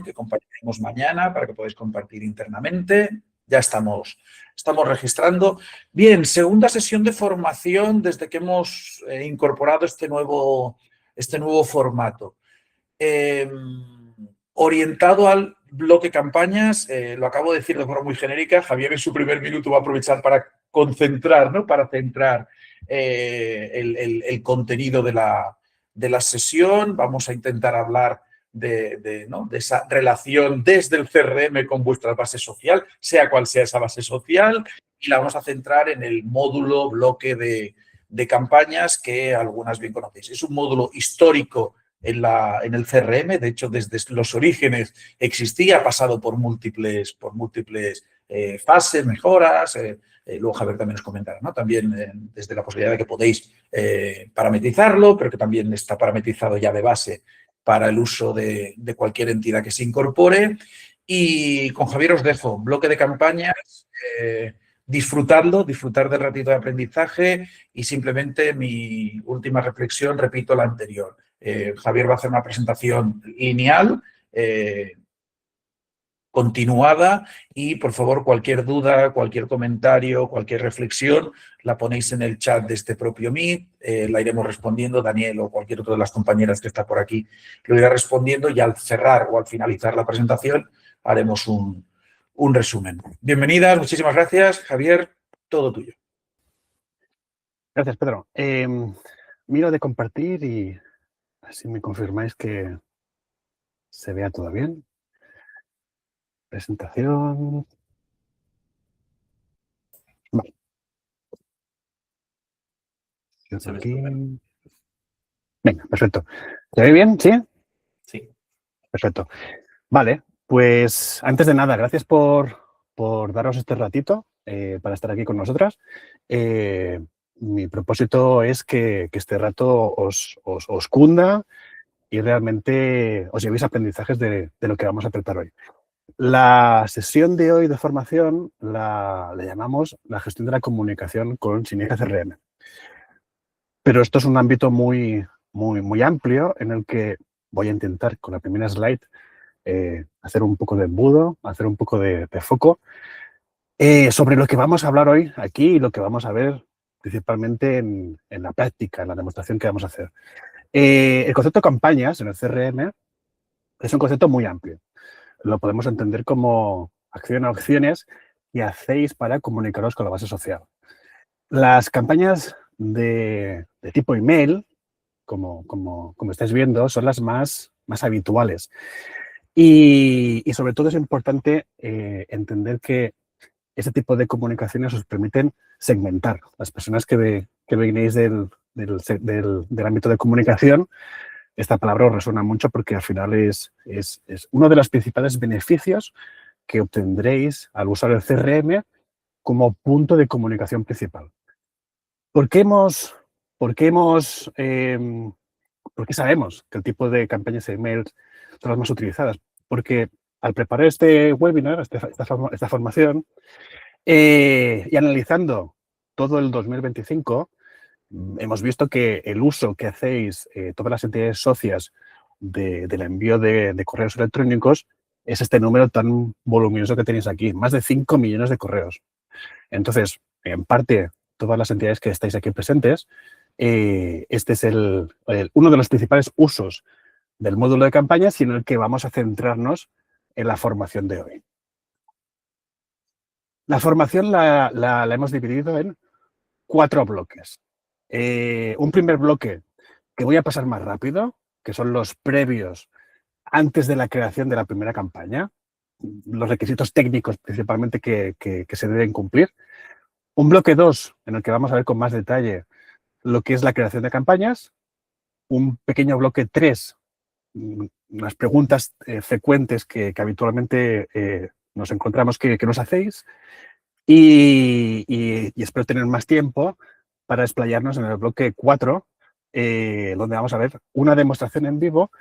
que compartiremos mañana para que podáis compartir internamente. Ya estamos registrando. Bien, segunda sesión de formación desde que hemos incorporado este nuevo formato. Orientado al bloque campañas, lo acabo de decir de forma muy genérica, Javier en su primer minuto va a aprovechar para concentrar, ¿no? Para centrar el contenido de la sesión. Vamos a intentar hablar de esa relación desde el CRM con vuestra base social, sea cual sea esa base social, y la vamos a centrar en el módulo bloque de campañas que algunas bien conocéis. Es un módulo histórico en el CRM, de hecho desde los orígenes existía, ha pasado por múltiples fases, mejoras. Luego Javier también nos comentará, ¿no? También desde la posibilidad de que podéis parametrizarlo, pero que también está parametrizado ya de base para el uso de cualquier entidad que se incorpore. Y con Javier os dejo bloque de campañas, disfrutar del ratito de aprendizaje, y simplemente mi última reflexión, repito la anterior. Javier va a hacer una presentación lineal, continuada, y por favor cualquier duda, cualquier comentario, cualquier reflexión la ponéis en el chat de este propio Meet, la iremos respondiendo. Daniel o cualquier otra de las compañeras que está por aquí lo irá respondiendo, y al cerrar o al finalizar la presentación haremos un resumen. Bienvenidas, muchísimas gracias. Javier, todo tuyo. Gracias, Pedro. Miro de compartir y así me confirmáis que se vea todo bien. Presentación. Vale. Aquí. Venga, perfecto. ¿Se ve bien? ¿Sí? Sí. Perfecto. Vale, pues antes de nada, gracias por daros este ratito para estar aquí con nosotras. Mi propósito es que este rato os cunda y realmente os llevéis aprendizajes de lo que vamos a tratar hoy. La sesión de hoy de formación la llamamos la gestión de la comunicación con Synergia CRM. Pero esto es un ámbito muy amplio en el que voy a intentar, con la primera slide, hacer un poco de embudo, hacer un poco de foco sobre lo que vamos a hablar hoy aquí y lo que vamos a ver principalmente en la práctica, en la demostración que vamos a hacer. El concepto de campañas en el CRM es un concepto muy amplio. Lo podemos entender como acciones que hacéis para comunicaros con la base social. Las campañas de tipo email, como estáis viendo, son las más habituales. Y sobre todo es importante entender que ese tipo de comunicaciones os permiten segmentar. Las personas que venís del ámbito de comunicación, esta palabra os resuena mucho porque al final es uno de los principales beneficios que obtendréis al usar el CRM como punto de comunicación principal. ¿Por qué sabemos que el tipo de campañas de email son las más utilizadas? Porque al preparar este webinar, esta formación, y analizando todo el 2025, hemos visto que el uso que hacéis todas las entidades socias del envío de correos electrónicos es este número tan voluminoso que tenéis aquí, más de 5 millones de correos. Entonces, en parte, todas las entidades que estáis aquí presentes, este es uno de los principales usos del módulo de campañas y en el que vamos a centrarnos en la formación de hoy. La formación la hemos dividido en 4 bloques. Un primer bloque que voy a pasar más rápido, que son los previos antes de la creación de la primera campaña, los requisitos técnicos principalmente que se deben cumplir. Un bloque 2 en el que vamos a ver con más detalle lo que es la creación de campañas. Un pequeño bloque 3, las preguntas frecuentes que habitualmente nos encontramos que nos hacéis. Y espero tener más tiempo para explayarnos en el bloque 4, donde vamos a ver una demostración en vivo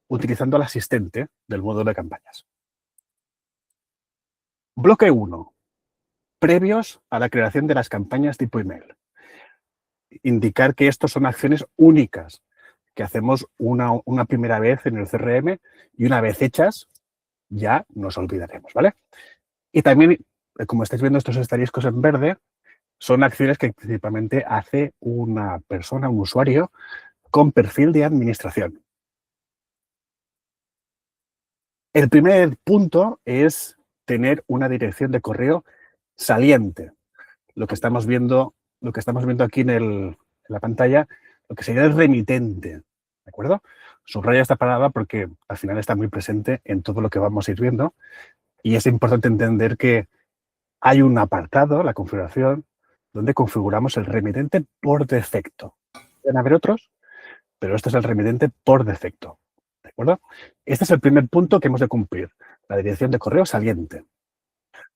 utilizando al asistente del módulo de campañas. Bloque 1. Previos a la creación de las campañas tipo email. Indicar que estos son acciones únicas que hacemos una primera vez en el CRM y una vez hechas, ya nos olvidaremos, ¿vale? Y también, como estáis viendo, estos asteriscos en verde son acciones que principalmente hace una persona, un usuario, con perfil de administración. El primer punto es tener una dirección de correo saliente. Lo que estamos viendo aquí en la pantalla, lo que sería el remitente, ¿de acuerdo? Subrayo esta palabra porque al final está muy presente en todo lo que vamos a ir viendo y es importante entender que hay un apartado, la configuración, donde configuramos el remitente por defecto. Pueden haber otros, pero este es el remitente por defecto, ¿de acuerdo? Este es el primer punto que hemos de cumplir, la dirección de correo saliente.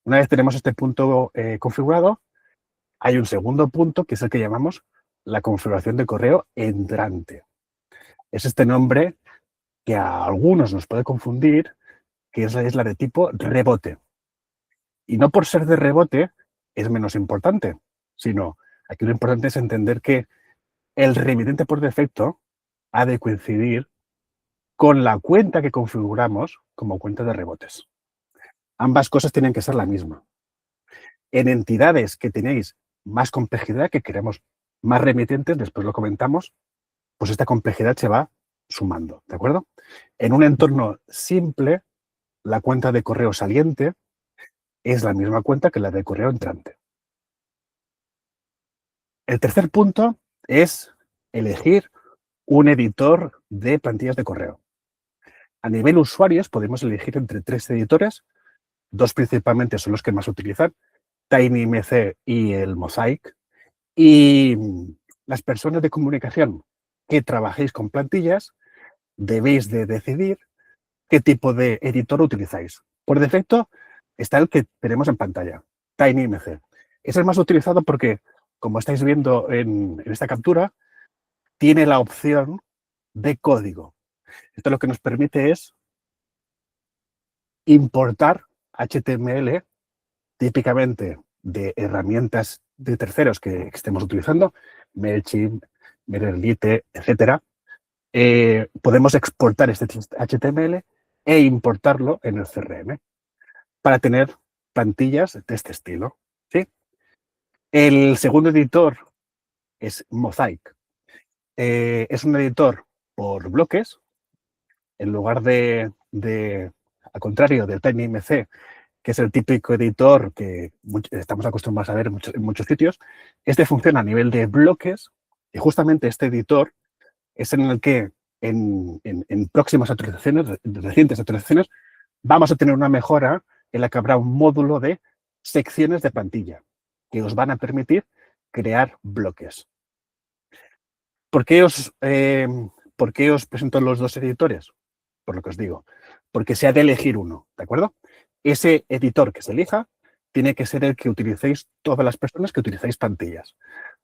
Una vez tenemos este punto configurado, hay un segundo punto que es el que llamamos la configuración de correo entrante. Es este nombre que a algunos nos puede confundir, que es la de tipo rebote. Y no por ser de rebote es menos importante, sino aquí lo importante es entender que el remitente por defecto ha de coincidir con la cuenta que configuramos como cuenta de rebotes. Ambas cosas tienen que ser la misma. En entidades que tenéis más complejidad, que queremos más remitentes, después lo comentamos, pues esta complejidad se va sumando, ¿de acuerdo? En un entorno simple, la cuenta de correo saliente es la misma cuenta que la de correo entrante. El tercer punto es elegir un editor de plantillas de correo. A nivel usuarios podemos elegir entre 3 editores, 2 principalmente son los que más utilizan, TinyMC y el Mosaic. Y las personas de comunicación que trabajéis con plantillas debéis de decidir qué tipo de editor utilizáis. Por defecto está el que tenemos en pantalla, TinyMC. Es el más utilizado porque, como estáis viendo en esta captura, tiene la opción de código. Esto lo que nos permite es importar HTML típicamente de herramientas de terceros que estemos utilizando, MailChimp, MailerLite, etcétera. Podemos exportar este HTML e importarlo en el CRM para tener plantillas de este estilo, ¿sí? El segundo editor es Mosaic. Es un editor por bloques. En lugar al contrario del TinyMC, que es el típico editor que estamos acostumbrados a ver en muchos sitios, este funciona a nivel de bloques y justamente este editor es en el que en próximas actualizaciones, recientes actualizaciones, vamos a tener una mejora en la que habrá un módulo de secciones de plantilla que os van a permitir crear bloques. ¿Por qué os presento los dos editores? Por lo que os digo, porque se ha de elegir uno, ¿de acuerdo? Ese editor que se elija tiene que ser el que utilicéis todas las personas que utilizáis plantillas,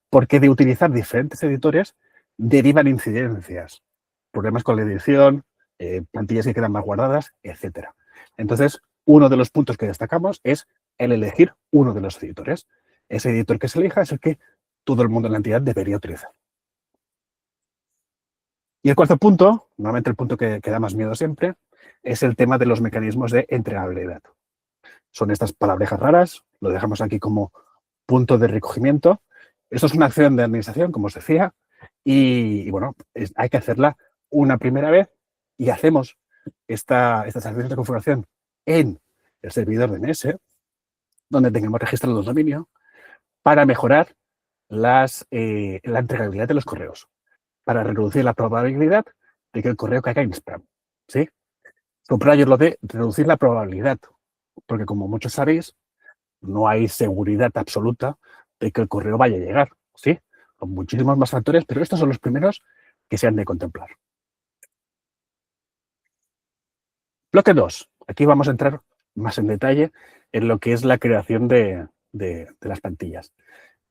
porque de utilizar diferentes editores derivan incidencias, problemas con la edición, plantillas que quedan más guardadas, etcétera. Entonces, uno de los puntos que destacamos es el elegir uno de los editores. Ese editor que se elija es el que todo el mundo en la entidad debería utilizar. Y el cuarto punto, normalmente el punto que da más miedo siempre, es el tema de los mecanismos de entregabilidad. Son estas palabrejas raras, lo dejamos aquí como punto de recogimiento. Esto es una acción de administración, como os decía, y bueno, hay que hacerla una primera vez y hacemos estas acciones de configuración en el servidor DNS, donde tengamos registrado el dominio, para mejorar la entregabilidad de los correos, para reducir la probabilidad de que el correo caiga en spam, ¿sí? Subrayo lo de reducir la probabilidad, porque como muchos sabéis, no hay seguridad absoluta de que el correo vaya a llegar, ¿sí? Con muchísimos más factores, pero estos son los primeros que se han de contemplar. Bloque 2. Aquí vamos a entrar más en detalle en lo que es la creación de las plantillas.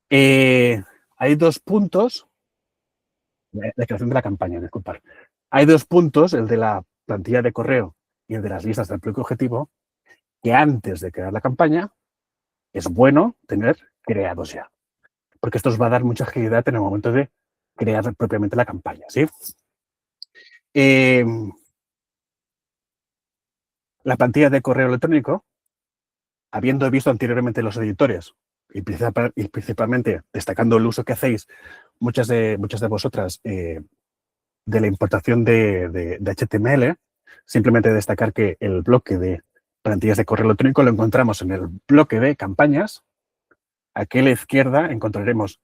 Hay 2 puntos, la creación de la campaña, disculpad. Hay 2 puntos, el de la plantilla de correo y el de las listas del público objetivo, que antes de crear la campaña es bueno tener creados ya, porque esto os va a dar mucha agilidad en el momento de crear propiamente la campaña, ¿sí? La plantilla de correo electrónico, habiendo visto anteriormente los editores y principalmente destacando el uso que hacéis muchas de vosotras de la importación de HTML, simplemente destacar que el bloque de plantillas de correo electrónico lo encontramos en el bloque de campañas. Aquí a la izquierda encontraremos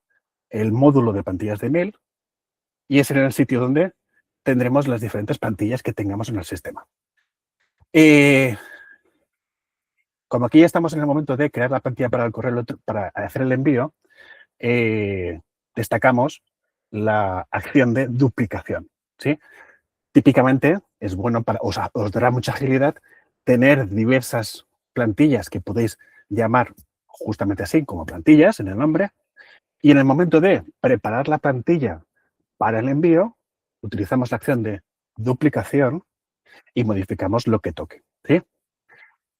el módulo de plantillas de email y ese será el sitio donde tendremos las diferentes plantillas que tengamos en el sistema. Como aquí ya estamos en el momento de crear la plantilla para el correo para hacer el envío, destacamos la acción de duplicación, ¿sí? Típicamente es bueno os dará mucha agilidad tener diversas plantillas que podéis llamar justamente así, como plantillas en el nombre, y en el momento de preparar la plantilla para el envío, utilizamos la acción de duplicación y modificamos lo que toque, ¿sí?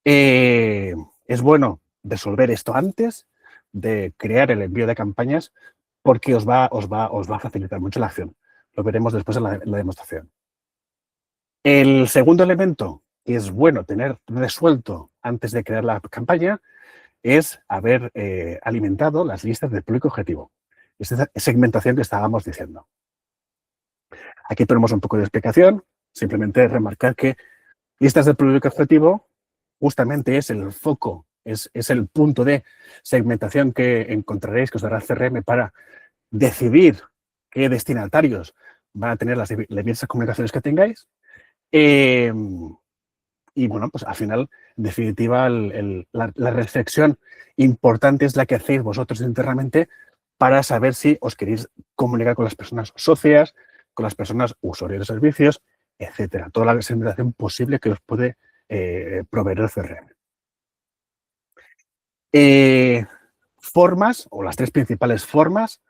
Es bueno resolver esto antes de crear el envío de campañas porque os va a facilitar mucho la acción. Lo veremos después en la demostración. El segundo elemento que es bueno tener resuelto antes de crear la campaña es haber alimentado las listas del público objetivo. Esa segmentación que estábamos diciendo. Aquí tenemos un poco de explicación. Simplemente remarcar que listas del público objetivo justamente es el foco, es el punto de segmentación que encontraréis, que os dará el CRM para decidir qué destinatarios van a tener las diversas comunicaciones que tengáis. Y bueno, pues al final, en definitiva, la reflexión importante es la que hacéis vosotros internamente para saber si os queréis comunicar con las personas socias, con las personas usuarios de servicios, etcétera. Toda la segmentación posible que os puede proveer el CRM. Formas, o las tres principales formas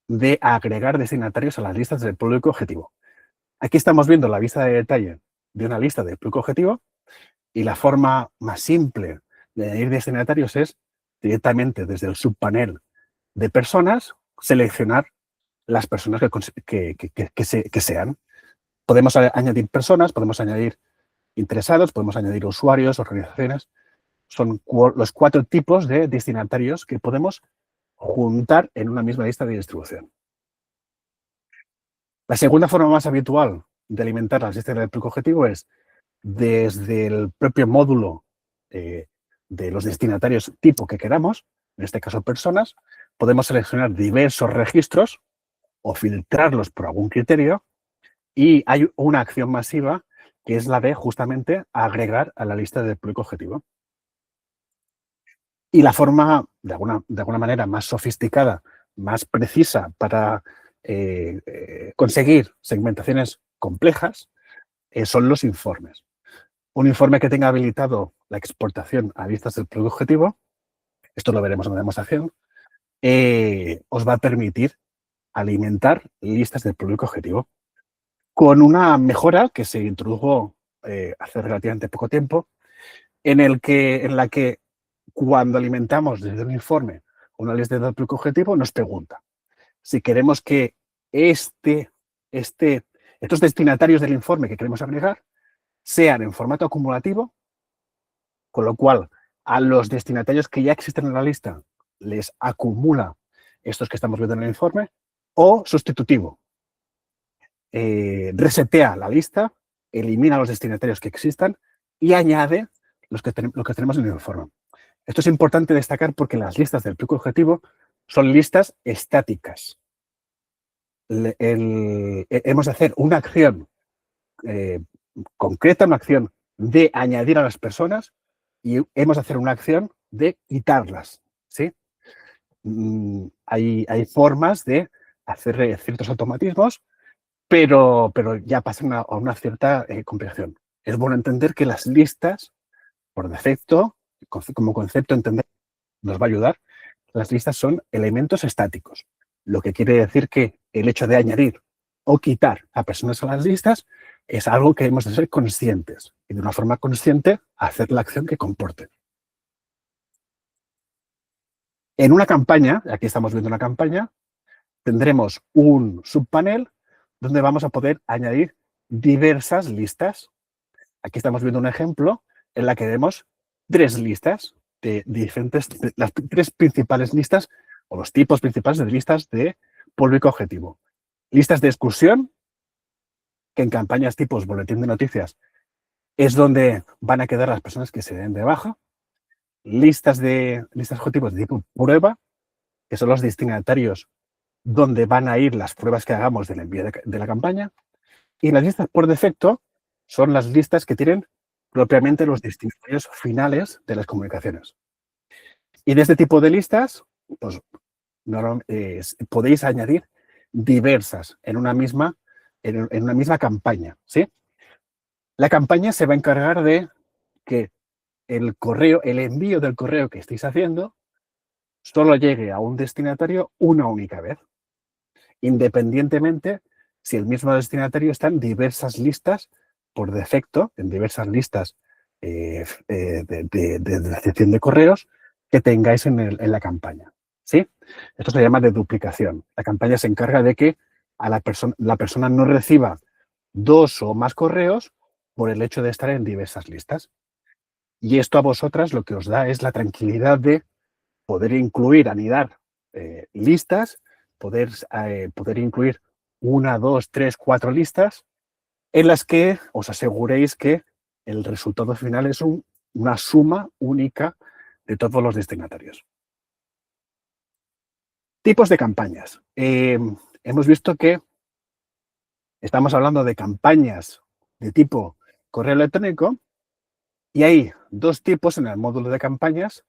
de agregar destinatarios a las listas del público objetivo. Aquí estamos viendo la vista de detalle de una lista del público objetivo y la forma más simple de añadir destinatarios es directamente desde el subpanel de personas seleccionar las personas que sean. Podemos añadir personas, podemos añadir interesados, podemos añadir usuarios, organizaciones. Son los 4 tipos de destinatarios que podemos juntar en una misma lista de distribución. La segunda forma más habitual de alimentar las listas del público objetivo es desde el propio módulo de los destinatarios tipo que queramos, en este caso personas, podemos seleccionar diversos registros o filtrarlos por algún criterio y hay una acción masiva que es la de justamente agregar a la lista del público objetivo. Y la forma, de alguna manera, más sofisticada, más precisa para conseguir segmentaciones complejas son los informes. Un informe que tenga habilitado la exportación a listas del público objetivo, esto lo veremos en la demostración, os va a permitir alimentar listas del público objetivo con una mejora que se introdujo hace relativamente poco tiempo, en la que cuando alimentamos desde un informe una lista del público objetivo, nos pregunta si queremos que estos destinatarios del informe que queremos agregar sean en formato acumulativo, con lo cual a los destinatarios que ya existen en la lista les acumula estos que estamos viendo en el informe, o sustitutivo. Resetea la lista, elimina los destinatarios que existan y añade los que tenemos en el informe. Esto es importante destacar porque las listas del público objetivo son listas estáticas. Hemos de hacer una acción concreta, una acción de añadir a las personas y hemos de hacer una acción de quitarlas, ¿sí? Hay formas de hacer ciertos automatismos, pero ya pasan a una cierta complicación. Es bueno entender que las listas, por defecto, como concepto entender, nos va a ayudar. Las listas son elementos estáticos, lo que quiere decir que el hecho de añadir o quitar a personas a las listas es algo que hemos de ser conscientes y de una forma consciente hacer la acción que comporte. En una campaña, aquí estamos viendo una campaña, tendremos un subpanel donde vamos a poder añadir diversas listas. Aquí estamos viendo un ejemplo en la que vemos 3 listas de diferentes, las 3 principales listas o los tipos principales de listas de público objetivo. Listas de exclusión, que en campañas tipos boletín de noticias es donde van a quedar las personas que se den de baja. Listas objetivos de tipo prueba, que son los destinatarios donde van a ir las pruebas que hagamos del envío de la campaña. Y las listas por defecto son las listas que tienen propiamente los destinatarios finales de las comunicaciones. Y de este tipo de listas, pues, podéis añadir diversas en una misma campaña, ¿sí? La campaña se va a encargar de que el envío del correo que estéis haciendo solo llegue a un destinatario una única vez, independientemente si el mismo destinatario está en diversas listas por defecto, en diversas listas de recepción de correos que tengáis en la campaña, ¿sí? Esto se llama deduplicación. La campaña se encarga de que la persona no reciba 2 o más correos por el hecho de estar en diversas listas. Y esto a vosotras lo que os da es la tranquilidad de poder incluir, anidar listas, poder incluir 1, 2, 3, 4 listas en las que os aseguréis que el resultado final es una suma única de todos los destinatarios. Tipos de campañas. Hemos visto que estamos hablando de campañas de tipo correo electrónico y hay 2 tipos en el módulo de campañas,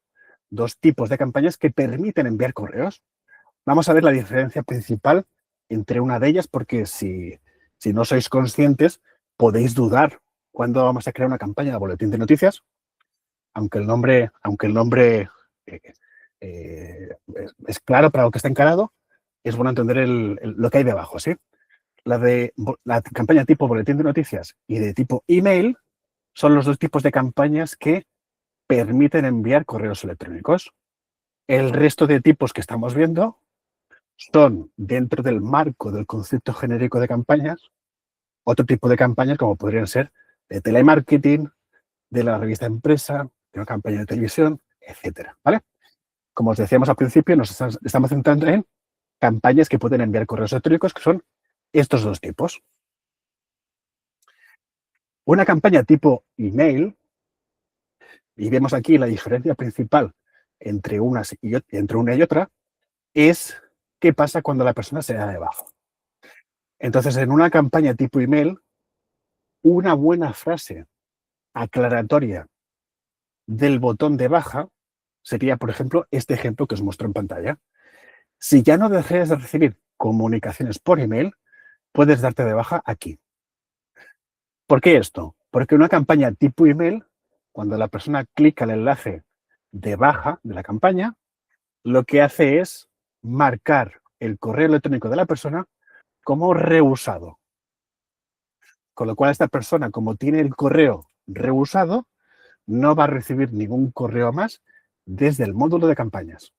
2 tipos de campañas que permiten enviar correos. Vamos a ver la diferencia principal entre una de ellas porque si no sois conscientes podéis dudar cuándo vamos a crear una campaña de boletín de noticias, aunque el nombre es claro para lo que está encarado, es bueno entender lo que hay debajo, ¿sí? La campaña tipo boletín de noticias y de tipo email son los 2 tipos de campañas que permiten enviar correos electrónicos. El resto de tipos que estamos viendo son, dentro del marco del concepto genérico de campañas, otro tipo de campañas como podrían ser de telemarketing, de la revista empresa, de una campaña de televisión, etcétera, ¿vale? Como os decíamos al principio, nos estamos centrando en campañas que pueden enviar correos electrónicos, que son estos 2 tipos. Una campaña tipo email, y vemos aquí la diferencia principal entre una y otra, es qué pasa cuando la persona se da de baja. Entonces, en una campaña tipo email, una buena frase aclaratoria del botón de baja sería, por ejemplo, este ejemplo que os muestro en pantalla. Si ya no deseas de recibir comunicaciones por email, puedes darte de baja aquí. ¿Por qué esto? Porque una campaña tipo email, cuando la persona clica el enlace de baja de la campaña, lo que hace es marcar el correo electrónico de la persona como rehusado. Con lo cual, esta persona, como tiene el correo rehusado, no va a recibir ningún correo más desde el módulo de campañas.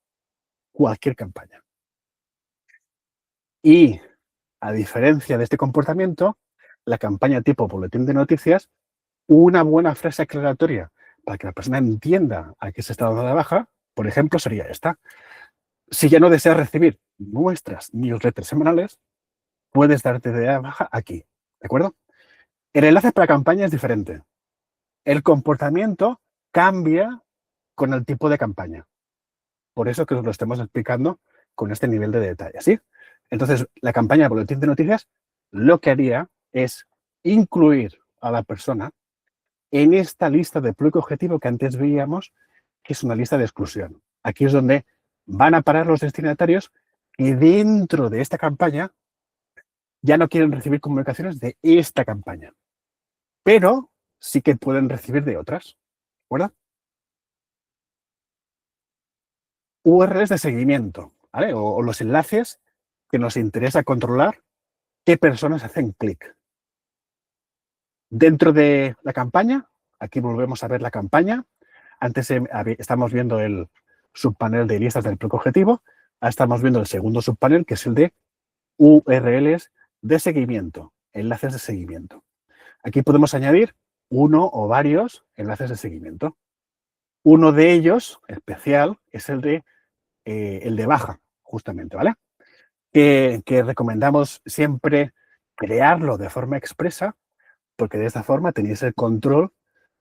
Cualquier campaña. Y, a diferencia de este comportamiento, la campaña tipo boletín de noticias, una buena frase aclaratoria para que la persona entienda a qué se está dando de baja, por ejemplo, sería esta. Si ya no deseas recibir nuestras newsletters semanales, puedes darte de baja aquí, ¿de acuerdo? El enlace para campaña es diferente. El comportamiento cambia con el tipo de campaña. Por eso que os lo estemos explicando con este nivel de detalle, ¿sí? Entonces, la campaña de boletín de noticias lo que haría es incluir a la persona en esta lista de público objetivo que antes veíamos, que es una lista de exclusión. Aquí es donde van a parar los destinatarios y dentro de esta campaña ya no quieren recibir comunicaciones de esta campaña, pero sí que pueden recibir de otras, ¿de acuerdo? URLs de seguimiento, ¿vale? O los enlaces que nos interesa controlar qué personas hacen clic. Dentro de la campaña, aquí volvemos a ver la campaña. Antes estamos viendo el subpanel de listas del público objetivo. Ahora estamos viendo el segundo subpanel, que es el de URLs de seguimiento, enlaces de seguimiento. Aquí podemos añadir uno o varios enlaces de seguimiento. Uno de ellos, especial, es el de baja, justamente, ¿vale? Que recomendamos siempre crearlo de forma expresa, porque de esta forma tenéis el control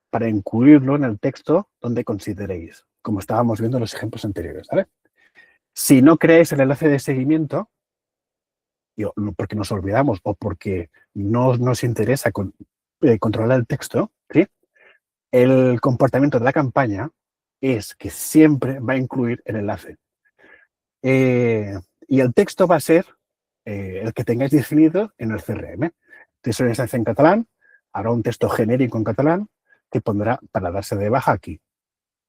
para incluirlo en el texto donde consideréis, como estábamos viendo en los ejemplos anteriores, ¿vale? Si no creáis el enlace de seguimiento, porque nos olvidamos o porque no nos interesa controlar el texto, ¿sí? El comportamiento de la campaña es que siempre va a incluir el enlace. Y el texto va a ser el que tengáis definido en el CRM. Si es una instancia en catalán, habrá un texto genérico en catalán que pondrá para darse de baja aquí.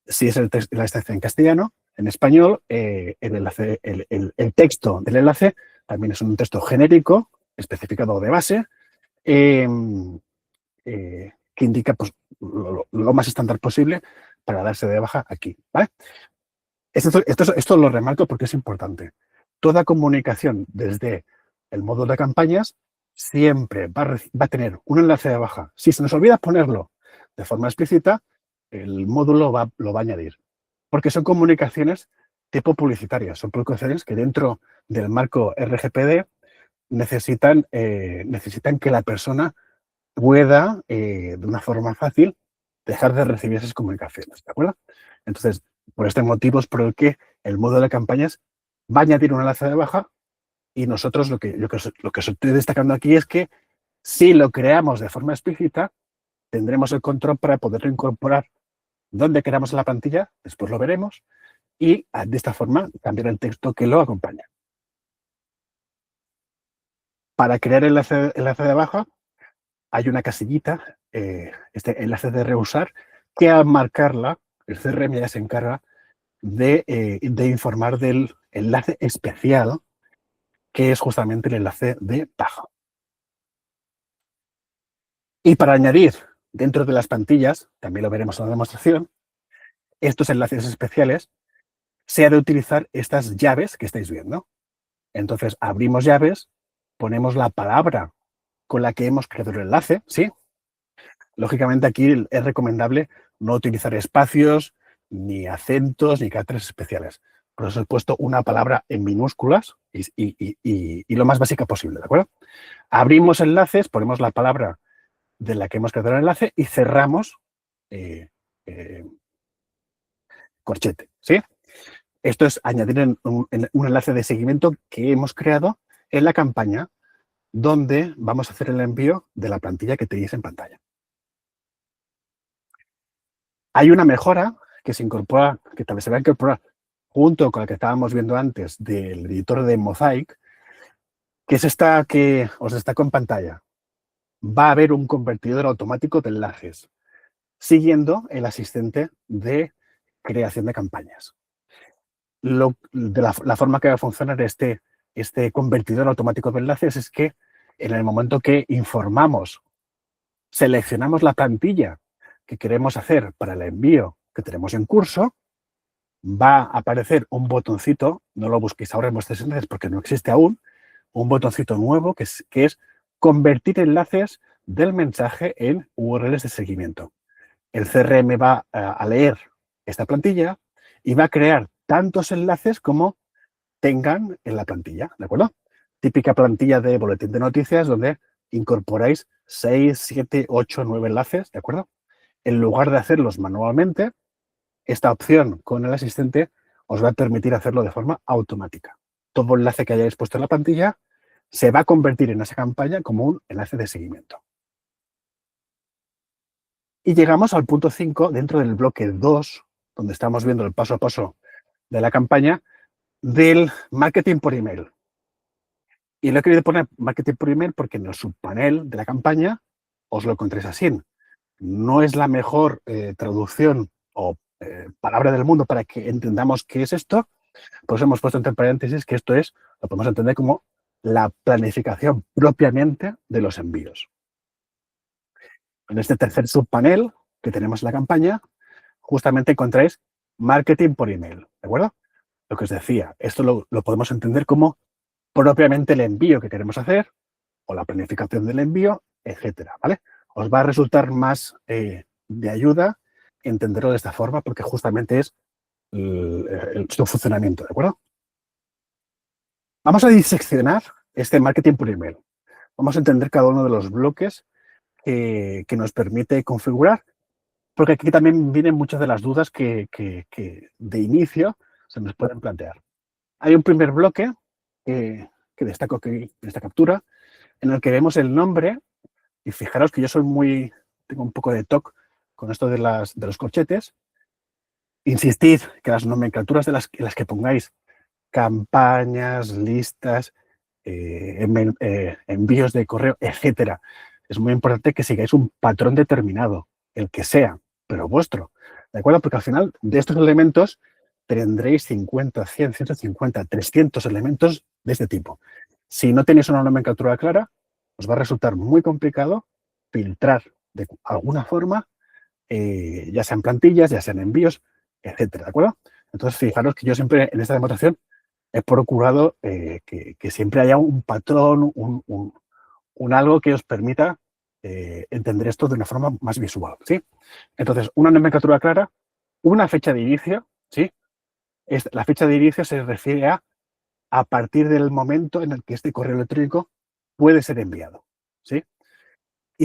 Si es la instancia en castellano, en español, el texto del enlace también es un texto genérico, especificado de base, que indica pues, lo más estándar posible para darse de baja aquí, ¿vale? Esto lo remarco porque es importante. Toda comunicación desde el módulo de campañas siempre va a tener un enlace de baja. Si se nos olvida ponerlo de forma explícita, el módulo lo va a añadir. Porque son comunicaciones tipo publicitarias. Son comunicaciones que dentro del marco RGPD necesitan que la persona pueda, de una forma fácil, dejar de recibir esas comunicaciones, ¿de acuerdo? Entonces, por este motivo es por el que el módulo de campañas va a añadir un enlace de baja y nosotros lo que estoy destacando aquí es que si lo creamos de forma explícita, tendremos el control para poderlo incorporar donde queramos en la plantilla, después lo veremos, y de esta forma cambiar el texto que lo acompaña. Para crear el enlace de baja, hay una casillita, este enlace de reusar, que al marcarla, el CRM ya se encarga de informar del enlace especial, que es justamente el enlace de baja. Y para añadir dentro de las plantillas, también lo veremos en la demostración, estos enlaces especiales, se ha de utilizar estas llaves que estáis viendo. Entonces, abrimos llaves, ponemos la palabra con la que hemos creado el enlace, ¿sí? Lógicamente, aquí es recomendable no utilizar espacios, ni acentos, ni caracteres especiales. Por eso he puesto una palabra en minúsculas y lo más básica posible, ¿de acuerdo? Abrimos enlaces, ponemos la palabra de la que hemos creado el enlace y cerramos corchete, ¿sí? Esto es añadir un enlace de seguimiento que hemos creado en la campaña donde vamos a hacer el envío de la plantilla que tenéis en pantalla. Hay una mejora que se incorpora, que tal vez se va a incorporar junto con la que estábamos viendo antes del editor de Mosaic, que es esta que os destaco en pantalla. Va a haber un convertidor automático de enlaces, siguiendo el asistente de creación de campañas. La forma que va a funcionar este convertidor automático de enlaces es que en el momento que informamos, seleccionamos la plantilla que queremos hacer para el envío que tenemos en curso, va a aparecer un botoncito, no lo busquéis ahora en vuestros enlaces porque no existe aún, un botoncito nuevo que es convertir enlaces del mensaje en URLs de seguimiento. El CRM va a leer esta plantilla y va a crear tantos enlaces como tengan en la plantilla, ¿de acuerdo? Típica plantilla de boletín de noticias donde incorporáis 6, 7, 8, 9 enlaces, ¿de acuerdo? En lugar de hacerlos manualmente, esta opción con el asistente os va a permitir hacerlo de forma automática. Todo enlace que hayáis puesto en la plantilla se va a convertir en esa campaña como un enlace de seguimiento. Y llegamos al punto 5 dentro del bloque 2, donde estamos viendo el paso a paso de la campaña del marketing por email. Y lo he querido poner marketing por email porque en el subpanel de la campaña os lo encontréis así. No es la mejor traducción o palabra del mundo para que entendamos qué es esto, pues hemos puesto entre paréntesis que esto lo podemos entender como la planificación propiamente de los envíos. En este tercer subpanel que tenemos en la campaña, justamente encontráis marketing por email, ¿de acuerdo? Lo que os decía, esto lo podemos entender como propiamente el envío que queremos hacer o la planificación del envío, etcétera, ¿vale? os va a resultar más de ayuda entenderlo de esta forma, porque justamente es su funcionamiento, ¿de acuerdo? Vamos a diseccionar este marketing por email. Vamos a entender cada uno de los bloques que nos permite configurar, porque aquí también vienen muchas de las dudas que de inicio se nos pueden plantear. Hay un primer bloque que destaco aquí en esta captura, en el que vemos el nombre, y fijaros que yo tengo un poco de toque con esto de los corchetes. Insistid que las nomenclaturas en las que pongáis campañas, listas, envíos de correo, etcétera. Es muy importante que sigáis un patrón determinado, el que sea, pero vuestro. ¿De acuerdo? Porque al final de estos elementos tendréis 50, 100, 150, 300 elementos de este tipo. Si no tenéis una nomenclatura clara, os va a resultar muy complicado filtrar de alguna forma, ya sean plantillas, ya sean envíos, etcétera. ¿De acuerdo? Entonces, fijaros que yo siempre en esta demostración he procurado que siempre haya un patrón, un algo que os permita entender esto de una forma más visual, ¿sí? Entonces, una nomenclatura clara, una fecha de inicio, ¿sí? La fecha de inicio se refiere a partir del momento en el que este correo electrónico puede ser enviado, ¿sí? Y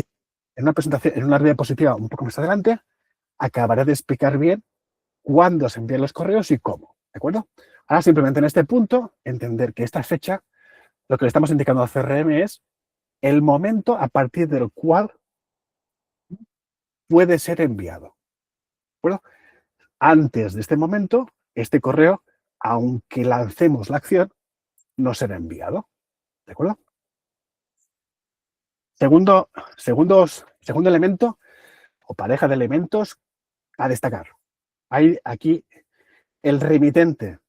en una presentación, en una diapositiva un poco más adelante, acabaré de explicar bien cuándo se envían los correos y cómo, ¿de acuerdo? Ahora, simplemente en este punto, entender que esta fecha, lo que le estamos indicando al CRM es el momento a partir del cual puede ser enviado, ¿de acuerdo? Antes de este momento, este correo, aunque lancemos la acción, no será enviado, ¿de acuerdo? Segundo elemento o pareja de elementos a destacar. Hay aquí el remitente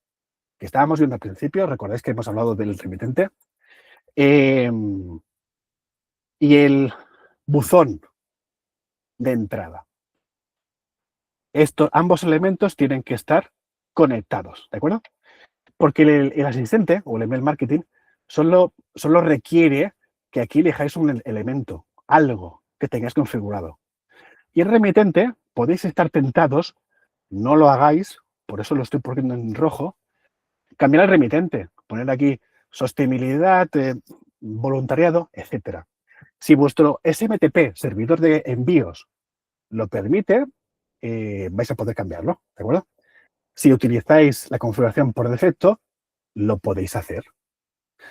que estábamos viendo al principio, recordáis que hemos hablado del remitente, y el buzón de entrada. Ambos elementos tienen que estar conectados, ¿de acuerdo? Porque el asistente o el email marketing solo requiere que aquí elijáis un elemento, algo que tengáis configurado. Y el remitente, podéis estar tentados, no lo hagáis, por eso lo estoy poniendo en rojo, cambiar el remitente, poner aquí sostenibilidad, voluntariado, etcétera. Si vuestro SMTP, servidor de envíos, lo permite, vais a poder cambiarlo, ¿de acuerdo? Si utilizáis la configuración por defecto, lo podéis hacer.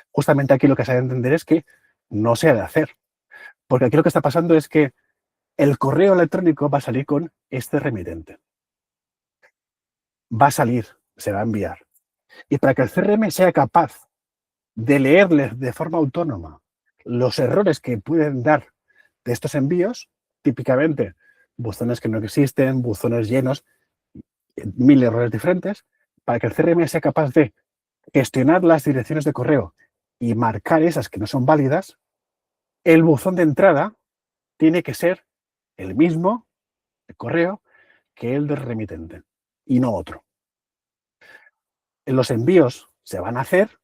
Justamente aquí lo que se ha de entender es que no se ha de hacer. Porque aquí lo que está pasando es que el correo electrónico va a salir con este remitente. Va a salir, se va a enviar. Y para que el CRM sea capaz de leerles de forma autónoma los errores que pueden dar de estos envíos, típicamente buzones que no existen, buzones llenos, 1000 errores diferentes, para que el CRM sea capaz de gestionar las direcciones de correo y marcar esas que no son válidas, el buzón de entrada tiene que ser el mismo de correo que el del remitente y no otro. Los envíos se van a hacer.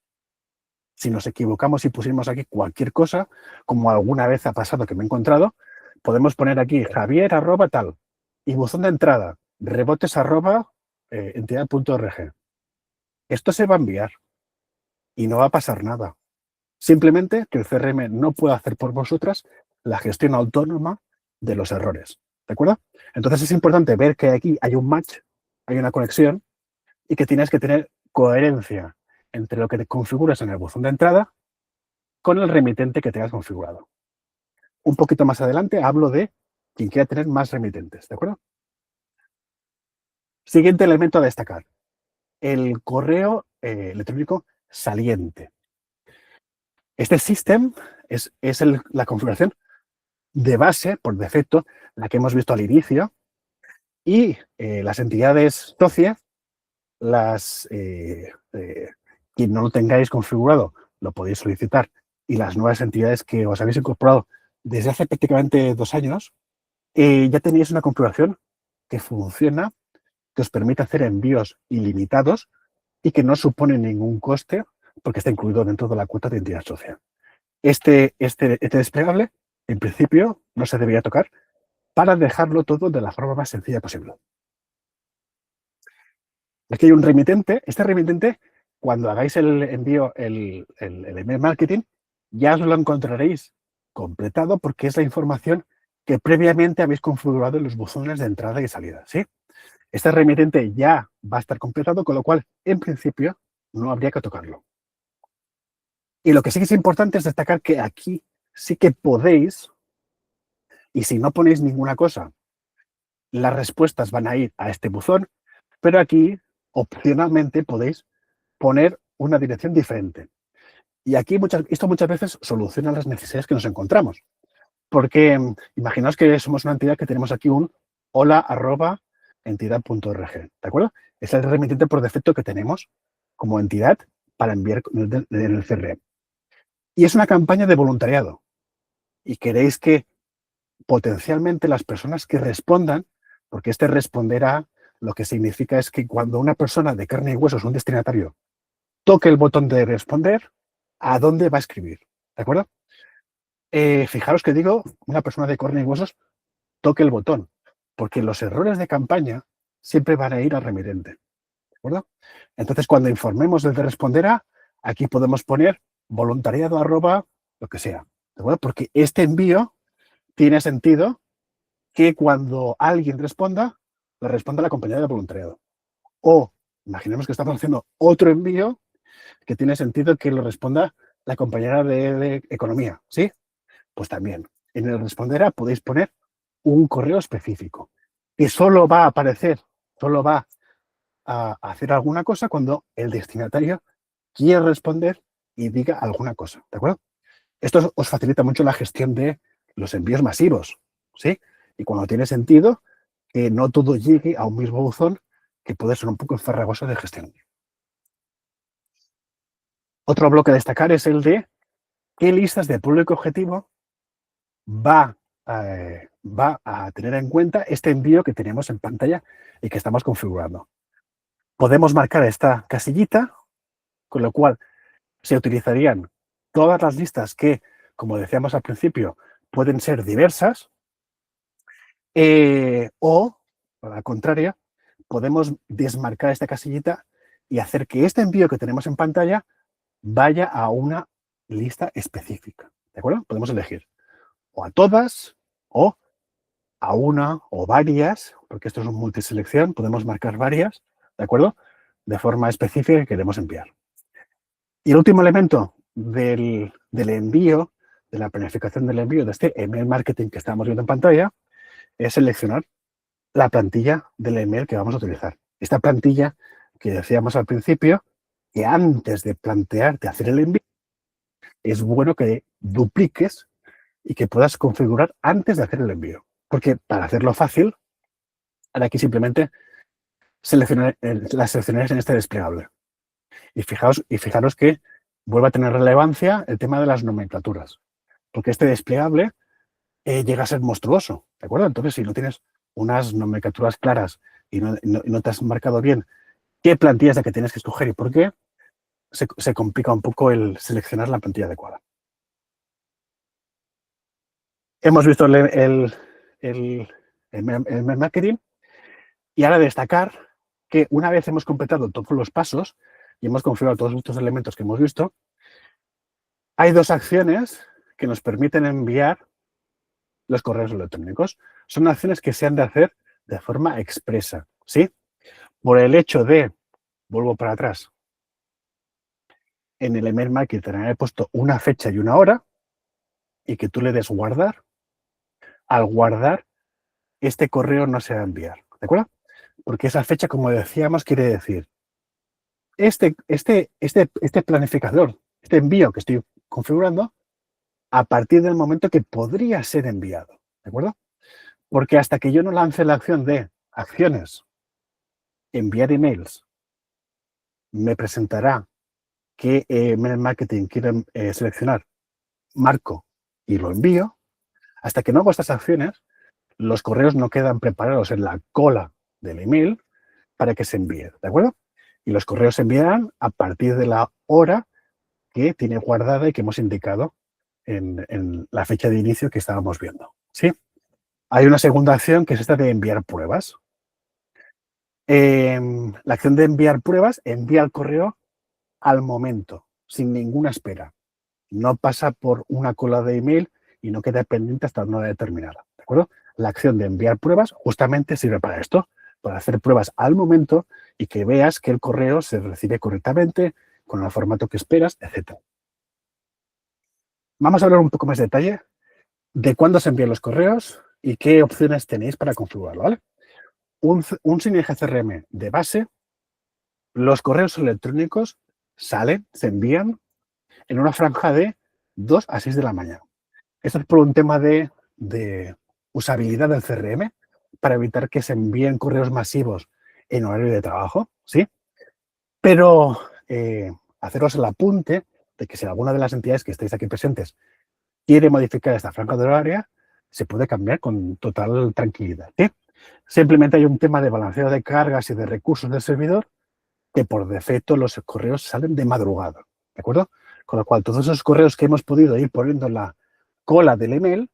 Si nos equivocamos y pusimos aquí cualquier cosa, como alguna vez ha pasado que me he encontrado, podemos poner aquí Javier @ tal y buzón de entrada rebotes @ entidad.org. Esto se va a enviar y no va a pasar nada. Simplemente que el CRM no puede hacer por vosotras la gestión autónoma de los errores. ¿De acuerdo? Entonces es importante ver que aquí hay un match, hay una conexión y que tienes que tener coherencia entre lo que te configuras en el buzón de entrada con el remitente que tengas configurado. Un poquito más adelante hablo de quien quiera tener más remitentes, ¿de acuerdo? Siguiente elemento a destacar, el correo electrónico saliente. Este system es la configuración de base, por defecto, la que hemos visto al inicio, y las entidades socias, quien no lo tengáis configurado, lo podéis solicitar, y las nuevas entidades que os habéis incorporado desde hace prácticamente 2 años, ya tenéis una configuración que funciona, que os permite hacer envíos ilimitados y que no supone ningún coste porque está incluido dentro de la cuota de entidad social. Este desplegable en principio, no se debería tocar para dejarlo todo de la forma más sencilla posible. Aquí hay un remitente. Este remitente, cuando hagáis el envío, el email marketing, ya os lo encontraréis completado porque es la información que previamente habéis configurado en los buzones de entrada y salida, ¿sí? Este remitente ya va a estar completado, con lo cual, en principio, no habría que tocarlo. Y lo que sí que es importante es destacar que aquí sí que podéis, y si no ponéis ninguna cosa, las respuestas van a ir a este buzón, pero aquí, opcionalmente, podéis poner una dirección diferente. Y aquí esto muchas veces soluciona las necesidades que nos encontramos. Porque imaginaos que somos una entidad que tenemos aquí un hola@entidad.org, ¿de acuerdo? Es el remitente por defecto que tenemos como entidad para enviar en el CRM. Y es una campaña de voluntariado. Y queréis que potencialmente las personas que respondan, porque este responderá, lo que significa es que cuando una persona de carne y huesos, un destinatario, toque el botón de responder, ¿a dónde va a escribir? ¿De acuerdo? Fijaros que digo, una persona de carne y huesos toque el botón, porque los errores de campaña siempre van a ir al remitente. ¿De acuerdo? Entonces, cuando informemos del de responder a, aquí podemos poner voluntariado @ lo que sea. ¿De acuerdo? Porque este envío tiene sentido que cuando alguien responda, le responda la compañía de voluntariado. O imaginemos que estamos haciendo otro envío que tiene sentido que lo responda la compañera de economía, ¿sí? Pues también, en el responderá podéis poner un correo específico que solo va a aparecer, solo va a hacer alguna cosa cuando el destinatario quiere responder y diga alguna cosa, ¿de acuerdo? Esto os facilita mucho la gestión de los envíos masivos, ¿sí? Y cuando tiene sentido que no todo llegue a un mismo buzón, que puede ser un poco farragoso de gestión. Otro bloque a destacar es el de qué listas de público objetivo va a tener en cuenta este envío que tenemos en pantalla y que estamos configurando. Podemos marcar esta casillita, con lo cual se utilizarían todas las listas que, como decíamos al principio, pueden ser diversas, o, por la contraria, podemos desmarcar esta casillita y hacer que este envío que tenemos en pantalla vaya a una lista específica. ¿De acuerdo? Podemos elegir o a todas o a una o varias, porque esto es un multiselección, podemos marcar varias, ¿de acuerdo? De forma específica que queremos enviar. Y el último elemento del envío, de la planificación del envío de este email marketing que estamos viendo en pantalla, es seleccionar la plantilla del email que vamos a utilizar. Esta plantilla que decíamos al principio, que antes de plantearte hacer el envío, es bueno que dupliques y que puedas configurar antes de hacer el envío. Porque para hacerlo fácil, ahora aquí simplemente las seleccionáis en este desplegable. Y fijaros que vuelve a tener relevancia el tema de las nomenclaturas. Porque este desplegable llega a ser monstruoso, ¿de acuerdo? Entonces, si no tienes unas nomenclaturas claras y no te has marcado bien qué plantilla es la que tienes que escoger y por qué, se complica un poco el seleccionar la plantilla adecuada. Hemos visto el marketing y ahora destacar que una vez hemos completado todos los pasos y hemos configurado todos estos elementos que hemos visto, hay dos acciones que nos permiten enviar los correos electrónicos. Son acciones que se han de hacer de forma expresa, ¿sí? Por el hecho de, vuelvo para atrás, en el email marketing he puesto una fecha y una hora y que tú le des guardar. Al guardar, este correo no se va a enviar, ¿de acuerdo? Porque esa fecha, como decíamos, quiere decir este planificador, este envío que estoy configurando, a partir del momento que podría ser enviado, ¿de acuerdo? Porque hasta que yo no lance la acción de acciones, enviar emails, me presentará qué email marketing quiero seleccionar, marco y lo envío. Hasta que no hago estas acciones, los correos no quedan preparados en la cola del email para que se envíe, ¿de acuerdo? Y los correos se enviarán a partir de la hora que tiene guardada y que hemos indicado en la fecha de inicio que estábamos viendo, ¿sí? Hay una segunda acción que es esta de enviar pruebas. La acción de enviar pruebas envía el correo al momento, sin ninguna espera. No pasa por una cola de email y no queda pendiente hasta una hora determinada, ¿de acuerdo? La acción de enviar pruebas justamente sirve para esto, para hacer pruebas al momento y que veas que el correo se recibe correctamente, con el formato que esperas, etc. Vamos a hablar un poco más de detalle de cuándo se envían los correos y qué opciones tenéis para configurarlo, ¿vale? Un Synergia CRM de base, los correos electrónicos salen, se envían en una franja de 2 a 6 de la mañana. Esto es por un tema de usabilidad del CRM, para evitar que se envíen correos masivos en horario de trabajo, ¿sí? Pero haceros el apunte de que si alguna de las entidades que estáis aquí presentes quiere modificar esta franja de horario, se puede cambiar con total tranquilidad, ¿sí? Simplemente hay un tema de balanceo de cargas y de recursos del servidor que por defecto los correos salen de madrugada, ¿de acuerdo? Con lo cual, todos esos correos que hemos podido ir poniendo en la cola del email,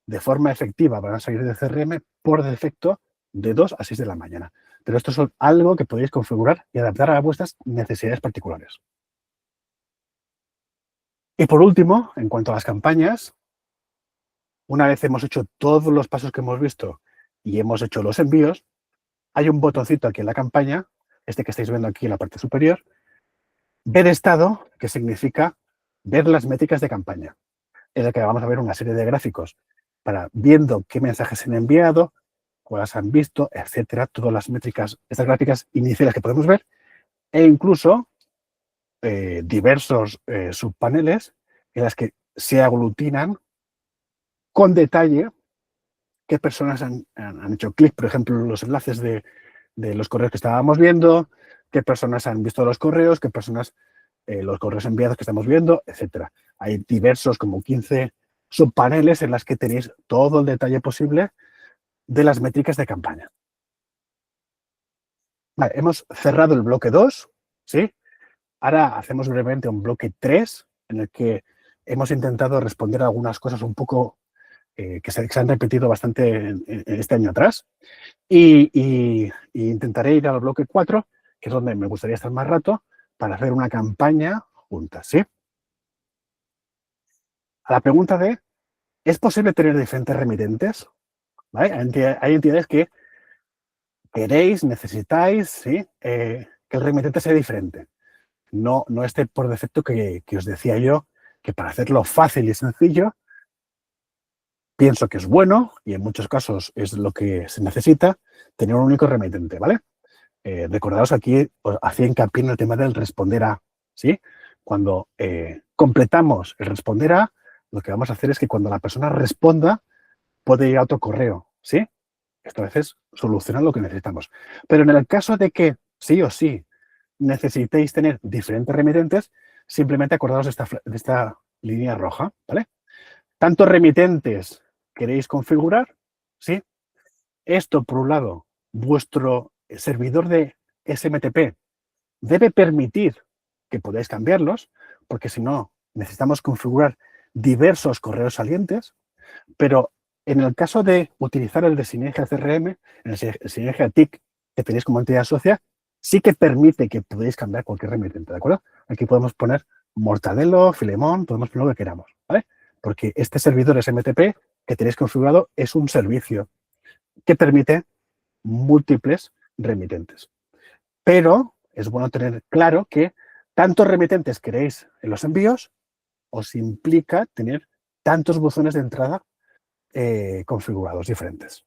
de forma efectiva van a salir del CRM por defecto de 2 a 6 de la mañana. Pero esto es algo que podéis configurar y adaptar a vuestras necesidades particulares. Y por último, en cuanto a las campañas, una vez hemos hecho todos los pasos que hemos visto y hemos hecho los envíos, hay un botoncito aquí en la campaña, este que estáis viendo aquí en la parte superior, ver estado, que significa ver las métricas de campaña, en el que vamos a ver una serie de gráficos para viendo qué mensajes se han enviado, cuáles han visto, etcétera, todas las métricas, estas gráficas iniciales que podemos ver, e incluso diversos subpaneles en las que se aglutinan con detalle qué personas han hecho clic, por ejemplo, los enlaces de los correos que estábamos viendo, qué personas han visto los correos, qué personas los correos enviados que estamos viendo, etcétera. Hay diversos, como 15 subpaneles en las que tenéis todo el detalle posible de las métricas de campaña. Vale, hemos cerrado el bloque 2, ¿sí? Ahora hacemos brevemente un bloque 3, en el que hemos intentado responder a algunas cosas un poco que se han repetido bastante en este año atrás. Y intentaré ir al bloque 4, que es donde me gustaría estar más rato, para hacer una campaña juntas, ¿sí? A la pregunta de, ¿es posible tener diferentes remitentes? ¿Vale? Hay entidades que queréis, necesitáis, ¿sí? Que el remitente sea diferente. No este por defecto que os decía yo, que para hacerlo fácil y sencillo, pienso que es bueno, y en muchos casos es lo que se necesita, tener un único remitente, ¿vale? Recordaos aquí, os hacía hincapié en el tema del responder a, ¿sí? Cuando completamos el responder a, lo que vamos a hacer es que cuando la persona responda, puede ir a otro correo, ¿sí? Esto a veces soluciona lo que necesitamos. Pero en el caso de que sí o sí necesitéis tener diferentes remitentes, simplemente acordaos de esta línea roja, ¿vale? ¿Tantos remitentes queréis configurar? ¿Sí? Esto, por un lado, vuestro servidor de SMTP debe permitir que podáis cambiarlos, porque si no, necesitamos configurar diversos correos salientes, pero en el caso de utilizar el de Synergia CRM, en el Synergia TIC que tenéis como entidad socia, sí que permite que podáis cambiar cualquier remitente, ¿de acuerdo? Aquí podemos poner Mortadelo, Filemón, podemos poner lo que queramos, ¿vale? Porque este servidor SMTP que tenéis configurado es un servicio que permite múltiples remitentes. Pero es bueno tener claro que tantos remitentes queréis en los envíos os implica tener tantos buzones de entrada configurados diferentes.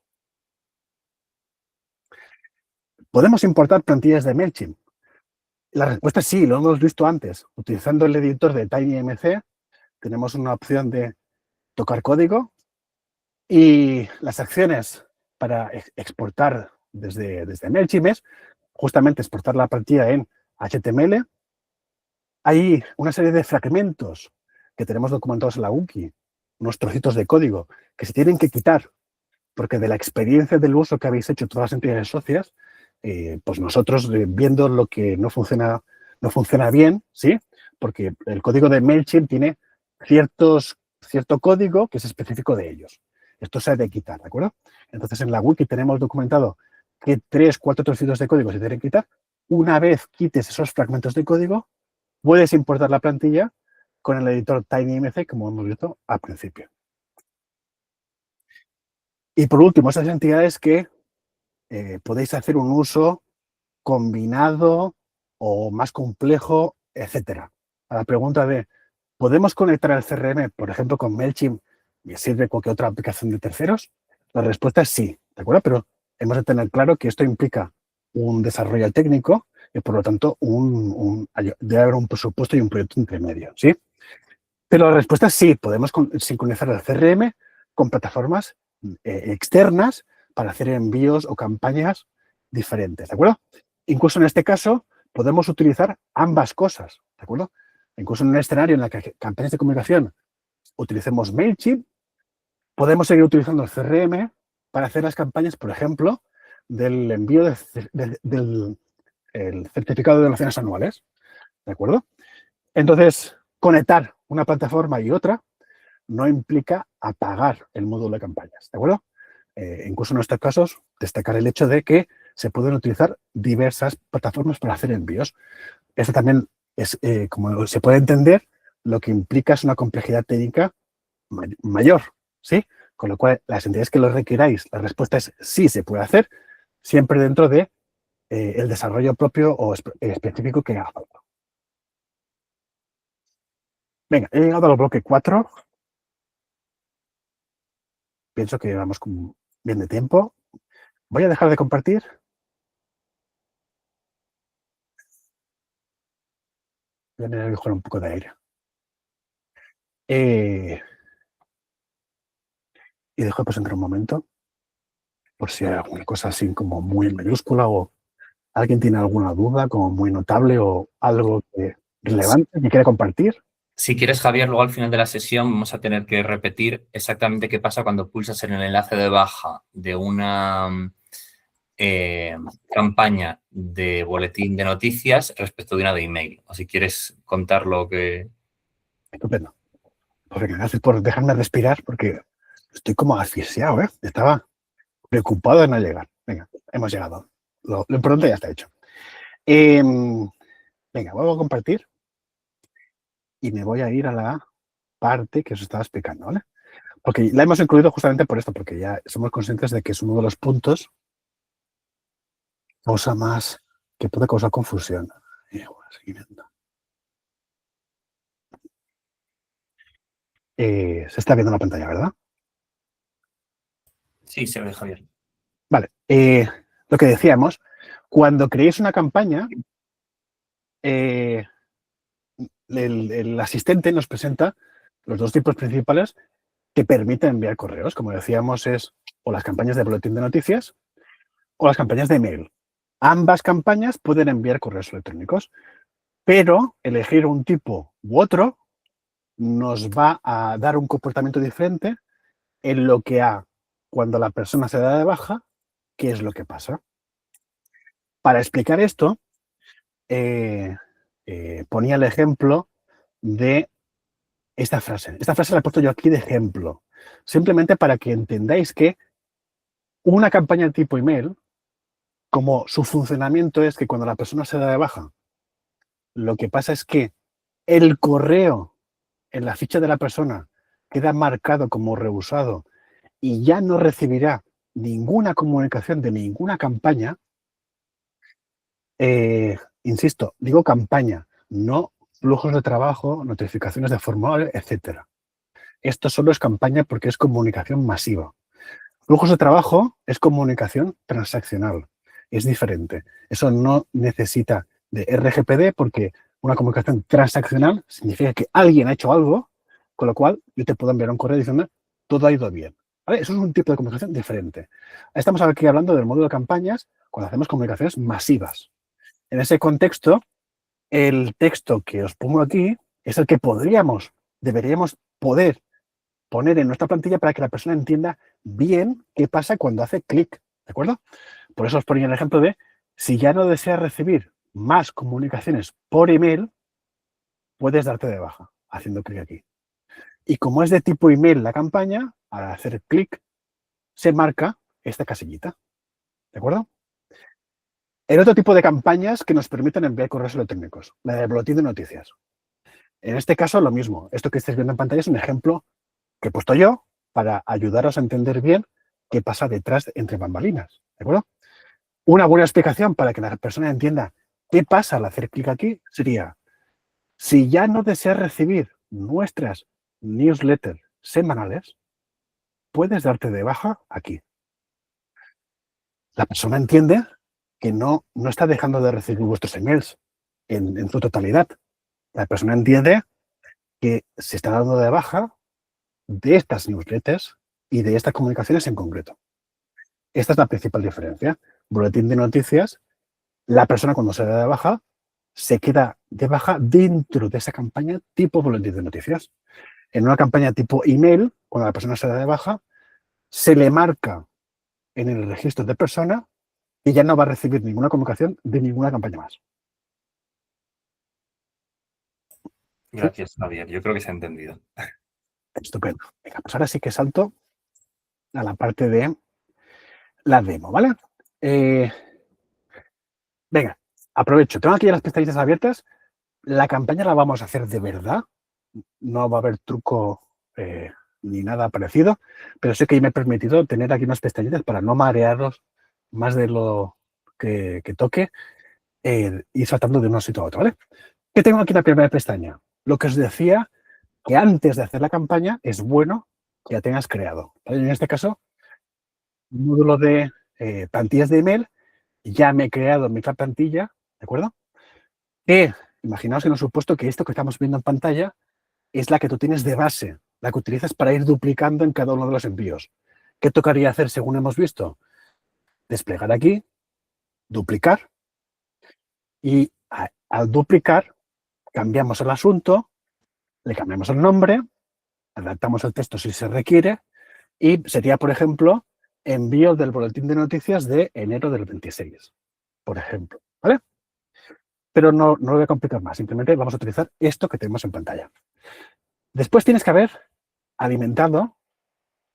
¿Podemos importar plantillas de MailChimp? La respuesta es sí, lo hemos visto antes. Utilizando el editor de TinyMC, tenemos una opción de tocar código y las acciones para exportar desde MailChimp es justamente exportar la plantilla en HTML. Hay una serie de fragmentos que tenemos documentados en la wiki, unos trocitos de código que se tienen que quitar, porque de la experiencia del uso que habéis hecho todas las entidades socias, pues nosotros viendo lo que no funciona bien, ¿sí? Porque el código de MailChimp tiene cierto código que es específico de ellos. Esto se ha de quitar, ¿de acuerdo? Entonces, en la wiki tenemos documentado que 3, 4 trocitos de código se tienen que quitar. Una vez quites esos fragmentos de código, puedes importar la plantilla con el editor TinyMC, como hemos visto al principio. Y por último, esas entidades que podéis hacer un uso combinado o más complejo, etcétera. A la pregunta de, ¿podemos conectar al CRM, por ejemplo, con MailChimp y sirve cualquier otra aplicación de terceros? La respuesta es sí, ¿de acuerdo? Pero hemos de tener claro que esto implica un desarrollo técnico y, por lo tanto, debe haber un presupuesto y un proyecto intermedio, ¿sí? Pero la respuesta es sí, podemos sincronizar el CRM con plataformas externas para hacer envíos o campañas diferentes, ¿de acuerdo? Incluso en este caso podemos utilizar ambas cosas, ¿de acuerdo? Incluso en un escenario en el que campañas de comunicación utilicemos MailChimp, podemos seguir utilizando el CRM para hacer las campañas, por ejemplo, del envío del certificado de donaciones anuales, ¿de acuerdo? Entonces, conectar una plataforma y otra no implica apagar el módulo de campañas, ¿de acuerdo? Incluso en estos casos, destacar el hecho de que se pueden utilizar diversas plataformas para hacer envíos. Esto también es, como se puede entender, lo que implica es una complejidad técnica mayor, ¿sí? Con lo cual, las entidades que lo requeráis, la respuesta es sí se puede hacer, siempre dentro de el desarrollo propio o específico que haga falta. Venga, he llegado al bloque 4. Pienso que vamos bien de tiempo. Voy a dejar de compartir. Voy a coger un poco de aire. Y dejo de presentar un momento, por si hay alguna cosa así como muy en mayúscula o alguien tiene alguna duda como muy notable o algo relevante que quiera compartir. Si quieres, Javier, luego al final de la sesión vamos a tener que repetir exactamente qué pasa cuando pulsas en el enlace de baja de una campaña de boletín de noticias respecto de una de email. O si quieres contar lo que... Estupendo. Pues venga, gracias por dejarme respirar porque estoy como asfixiado, ¿eh? Estaba preocupado de no llegar. Venga, hemos llegado. Lo importante ya está hecho. Venga, vuelvo a compartir y me voy a ir a la parte que os estaba explicando, ¿vale? Porque la hemos incluido justamente por esto, porque ya somos conscientes de que es uno de los puntos que puede causar confusión. Se está viendo la pantalla, ¿verdad? Sí, se ve, Javier. Vale. Lo que decíamos, cuando creéis una campaña, el asistente nos presenta los dos tipos principales que permiten enviar correos. Como decíamos, es o las campañas de boletín de noticias o las campañas de email. Ambas campañas pueden enviar correos electrónicos, pero elegir un tipo u otro nos va a dar un comportamiento diferente en lo que cuando la persona se da de baja, ¿qué es lo que pasa? Para explicar esto, ponía el ejemplo de esta frase. Esta frase la he puesto yo aquí de ejemplo, simplemente para que entendáis que una campaña de tipo email, como su funcionamiento es que cuando la persona se da de baja, lo que pasa es que el correo en la ficha de la persona queda marcado como rehusado y ya no recibirá ninguna comunicación de ninguna campaña. Insisto, digo campaña, no flujos de trabajo, notificaciones de formulario, etcétera. Esto solo es campaña porque es comunicación masiva. Flujos de trabajo es comunicación transaccional. Es diferente. Eso no necesita de RGPD porque una comunicación transaccional significa que alguien ha hecho algo, con lo cual yo te puedo enviar un correo diciendo todo ha ido bien. ¿Vale? Eso es un tipo de comunicación diferente. Estamos aquí hablando del módulo de campañas cuando hacemos comunicaciones masivas. En ese contexto, el texto que os pongo aquí es el que deberíamos poder poner en nuestra plantilla para que la persona entienda bien qué pasa cuando hace clic, ¿de acuerdo? Por eso os ponía el ejemplo de, si ya no deseas recibir más comunicaciones por email, puedes darte de baja haciendo clic aquí. Y como es de tipo email la campaña, al hacer clic, se marca esta casillita. ¿De acuerdo? El otro tipo de campañas que nos permiten enviar correos electrónicos, la de boletín de noticias. En este caso, lo mismo. Esto que estáis viendo en pantalla es un ejemplo que he puesto yo para ayudaros a entender bien qué pasa detrás entre bambalinas. ¿De acuerdo? Una buena explicación para que la persona entienda qué pasa al hacer clic aquí sería, si ya no deseas recibir nuestras newsletters semanales, puedes darte de baja aquí. La persona entiende que no está dejando de recibir vuestros emails en su totalidad. La persona entiende que se está dando de baja de estas newsletters y de estas comunicaciones en concreto. Esta es la principal diferencia. Boletín de noticias, la persona cuando se da de baja se queda de baja dentro de esa campaña tipo boletín de noticias. En una campaña tipo email, cuando la persona se da de baja, se le marca en el registro de persona y ya no va a recibir ninguna comunicación de ninguna campaña más. Gracias, Javier. Yo creo que se ha entendido. Estupendo. Venga, pues ahora sí que salto a la parte de la demo, ¿vale? Venga, aprovecho. Tengo aquí las pestañitas abiertas. La campaña la vamos a hacer de verdad. No va a haber truco ni nada parecido, pero sí que me he permitido tener aquí unas pestañitas para no marearos más de lo que toque y saltando de un sitio a otro, ¿vale? ¿Qué tengo aquí en la primera pestaña? Lo que os decía, que antes de hacer la campaña es bueno que la tengas creado, ¿vale? En este caso, un módulo de plantillas de email, ya me he creado mi plantilla, ¿de acuerdo? Imaginaos que nos he supuesto que esto que estamos viendo en pantalla es la que tú tienes de base, la que utilizas para ir duplicando en cada uno de los envíos. ¿Qué tocaría hacer según hemos visto? Desplegar aquí, duplicar, y al duplicar cambiamos el asunto, le cambiamos el nombre, adaptamos el texto si se requiere y sería, por ejemplo, envío del boletín de noticias de enero del 26, por ejemplo, ¿vale? Pero no lo voy a complicar más, simplemente vamos a utilizar esto que tenemos en pantalla. Después tienes que haber alimentado,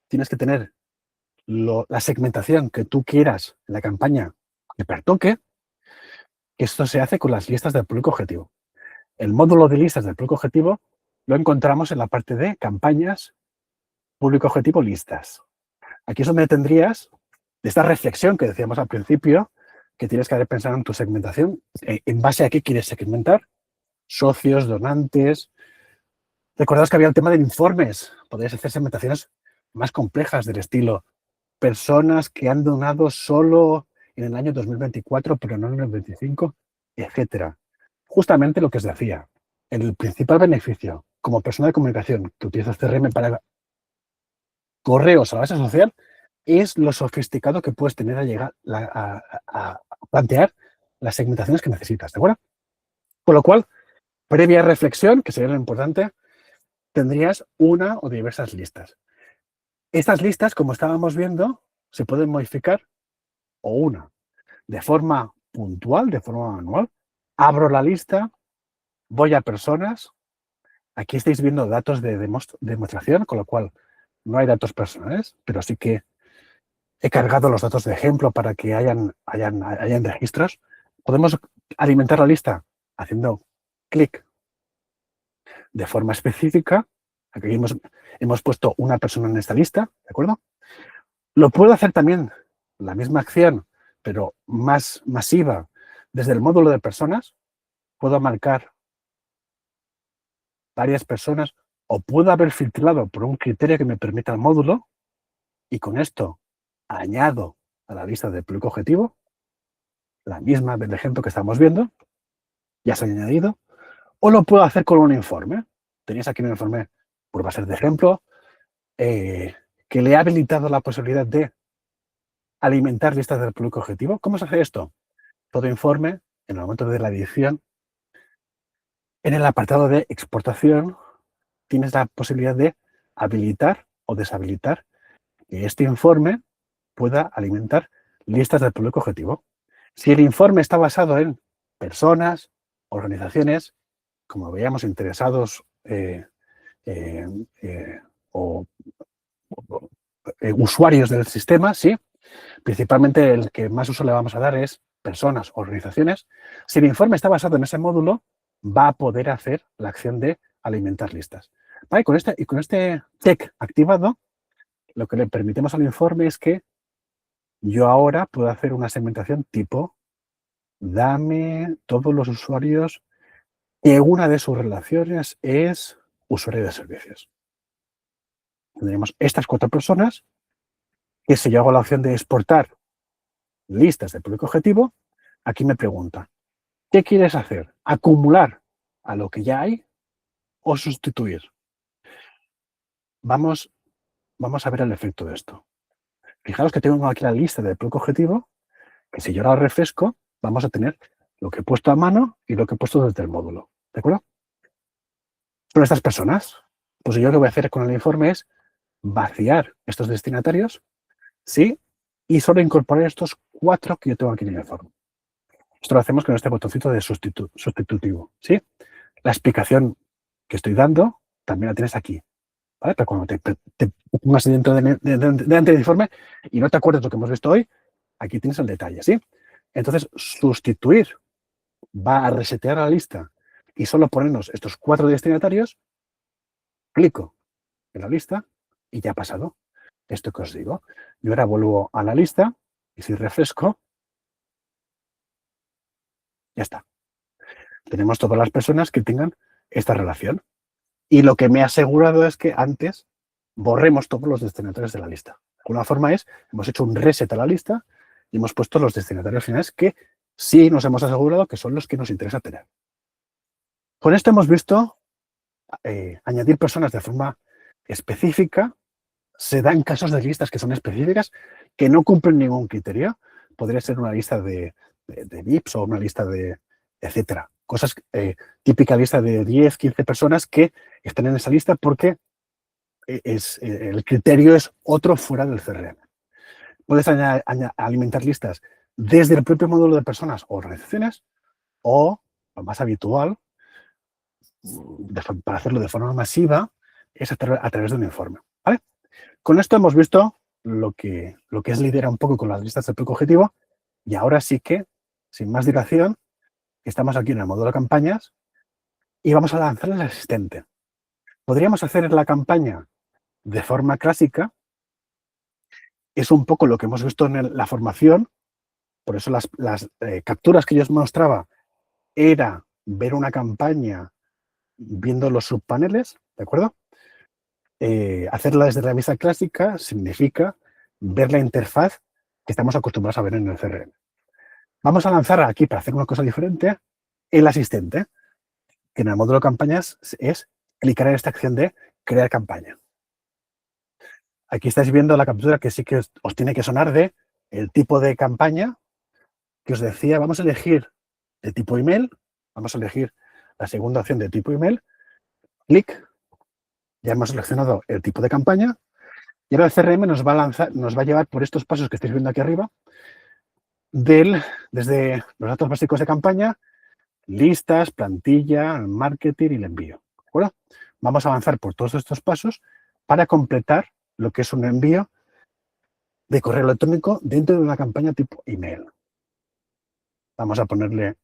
tienes que tener la segmentación que tú quieras en la campaña que pertoque, que esto se hace con las listas del público objetivo. El módulo de listas del público objetivo lo encontramos en la parte de campañas, público objetivo, listas. Aquí es donde tendrías esta reflexión que decíamos al principio, que tienes que haber pensado en tu segmentación, en base a qué quieres segmentar, socios, donantes. Recordaos que había el tema de informes, podrías hacer segmentaciones más complejas del estilo personas que han donado solo en el año 2024, pero no en el 25, etcétera. Justamente lo que os decía, el principal beneficio como persona de comunicación que utiliza CRM para correos a la base social es lo sofisticado que puedes tener a llegar a plantear las segmentaciones que necesitas, ¿de acuerdo? Con lo cual, previa reflexión, que sería lo importante, tendrías una o diversas listas. Estas listas, como estábamos viendo, se pueden modificar o una de forma puntual, de forma manual. Abro la lista, voy a personas. Aquí estáis viendo datos de demostración, con lo cual no hay datos personales, pero sí que he cargado los datos de ejemplo para que hayan registros. Podemos alimentar la lista haciendo clic de forma específica. Aquí hemos puesto una persona en esta lista, ¿de acuerdo? Lo puedo hacer también, la misma acción, pero más masiva, desde el módulo de personas. Puedo marcar varias personas o puedo haber filtrado por un criterio que me permita el módulo y con esto añado a la lista del público objetivo, la misma del ejemplo que estamos viendo, ya se ha añadido, o lo puedo hacer con un informe. Tenéis aquí un informe por base de ejemplo que le ha habilitado la posibilidad de alimentar listas del público objetivo. ¿Cómo se hace esto? Todo informe, en el momento de la edición, en el apartado de exportación, tienes la posibilidad de habilitar o deshabilitar que este informe pueda alimentar listas del público objetivo. Si el informe está basado en personas, organizaciones, como veíamos, interesados en usuarios del sistema, ¿sí? Principalmente el que más uso le vamos a dar es personas, organizaciones. Si el informe está basado en ese módulo, va a poder hacer la acción de alimentar listas. ¿Vale? Y con este check activado, lo que le permitimos al informe es que yo ahora puedo hacer una segmentación tipo, dame todos los usuarios que una de sus relaciones es usuario de servicios. Tendremos estas 4 personas que si yo hago la opción de exportar listas de público objetivo, aquí me pregunta, ¿qué quieres hacer? ¿Acumular a lo que ya hay o sustituir? Vamos a ver el efecto de esto. Fijaros que tengo aquí la lista de público objetivo, que si yo la refresco, vamos a tener lo que he puesto a mano y lo que he puesto desde el módulo. ¿De acuerdo? Son estas personas. Pues yo lo que voy a hacer con el informe es vaciar estos destinatarios, ¿sí? Y solo incorporar estos 4 que yo tengo aquí en el informe. Esto lo hacemos con este botoncito de sustitutivo, ¿sí? La explicación que estoy dando también la tienes aquí, ¿vale? Pero cuando te pongas dentro delante del informe y no te acuerdas lo que hemos visto hoy, aquí tienes el detalle, ¿sí? Entonces, sustituir va a resetear la lista y solo ponernos estos 4 destinatarios, clico en la lista y ya ha pasado esto que os digo. Yo ahora vuelvo a la lista y si refresco, ya está. Tenemos todas las personas que tengan esta relación. Y lo que me ha asegurado es que antes borremos todos los destinatarios de la lista. De alguna forma hemos hecho un reset a la lista y hemos puesto los destinatarios finales que sí nos hemos asegurado que son los que nos interesa tener. Con esto hemos visto añadir personas de forma específica. Se dan casos de listas que son específicas, que no cumplen ningún criterio. Podría ser una lista de VIPs o una lista de etcétera. Cosas, típica lista de 10, 15 personas que están en esa lista porque el criterio es otro fuera del CRM. Puedes alimentar listas desde el propio módulo de personas o organizaciones o, lo más habitual, para hacerlo de forma masiva, es a través de un informe. ¿Vale? Con esto hemos visto lo que es liderar un poco con las listas de público objetivo y ahora sí que, sin más dilación, estamos aquí en el módulo de campañas y vamos a lanzar el asistente. Podríamos hacer la campaña de forma clásica. Es un poco lo que hemos visto en la formación. Por eso las capturas que yo os mostraba era ver una campaña viendo los subpaneles, ¿de acuerdo? Hacerla desde la vista clásica significa ver la interfaz que estamos acostumbrados a ver en el CRM. Vamos a lanzar aquí, para hacer una cosa diferente, el asistente, que en el módulo de campañas es clicar en esta acción de crear campaña. Aquí estáis viendo la captura que sí que os tiene que sonar de el tipo de campaña que os decía. Vamos a elegir de tipo email, vamos a elegir la segunda opción de tipo email, clic, ya hemos seleccionado el tipo de campaña y ahora el CRM nos va a llevar por estos pasos que estáis viendo aquí arriba, desde los datos básicos de campaña, listas, plantilla, marketing y el envío. ¿De acuerdo? Vamos a avanzar por todos estos pasos para completar lo que es un envío de correo electrónico dentro de una campaña tipo email. Vamos a ponerle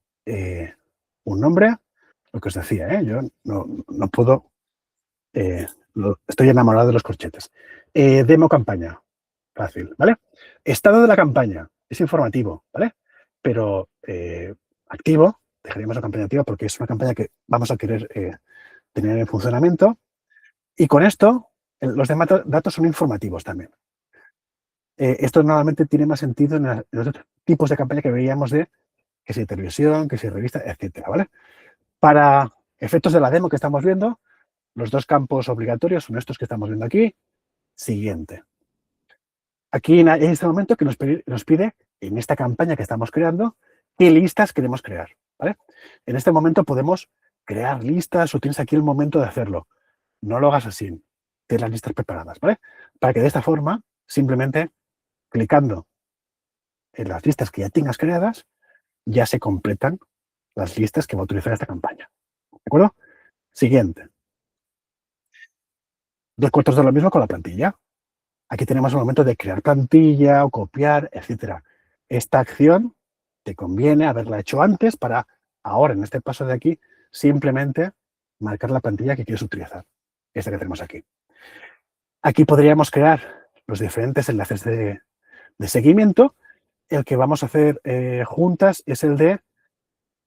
un nombre, lo que os decía, yo no puedo, estoy enamorado de los corchetes. Demo campaña, fácil, ¿vale? Estado de la campaña, es informativo, ¿vale? Pero activo, dejaríamos la campaña activa porque es una campaña que vamos a querer tener en funcionamiento. Y con esto, los demás datos son informativos también. Esto normalmente tiene más sentido en los otros tipos de campaña que veíamos de que si televisión, que si revista, etcétera, ¿vale? Para efectos de la demo que estamos viendo, los 2 campos obligatorios son estos que estamos viendo aquí. Siguiente. Aquí en este momento que nos pide, en esta campaña que estamos creando, qué listas queremos crear, ¿vale? En este momento podemos crear listas o tienes aquí el momento de hacerlo. No lo hagas así. Tienes las listas preparadas, ¿vale? Para que de esta forma, simplemente clicando en las listas que ya tengas creadas, ya se completan las listas que va a utilizar esta campaña. ¿De acuerdo? Siguiente. 2/4 de lo mismo con la plantilla. Aquí tenemos el momento de crear plantilla o copiar, etcétera. Esta acción te conviene haberla hecho antes para ahora, en este paso de aquí, simplemente marcar la plantilla que quieres utilizar. Esta que tenemos aquí. Aquí podríamos crear los diferentes enlaces de seguimiento. El que vamos a hacer juntas es el de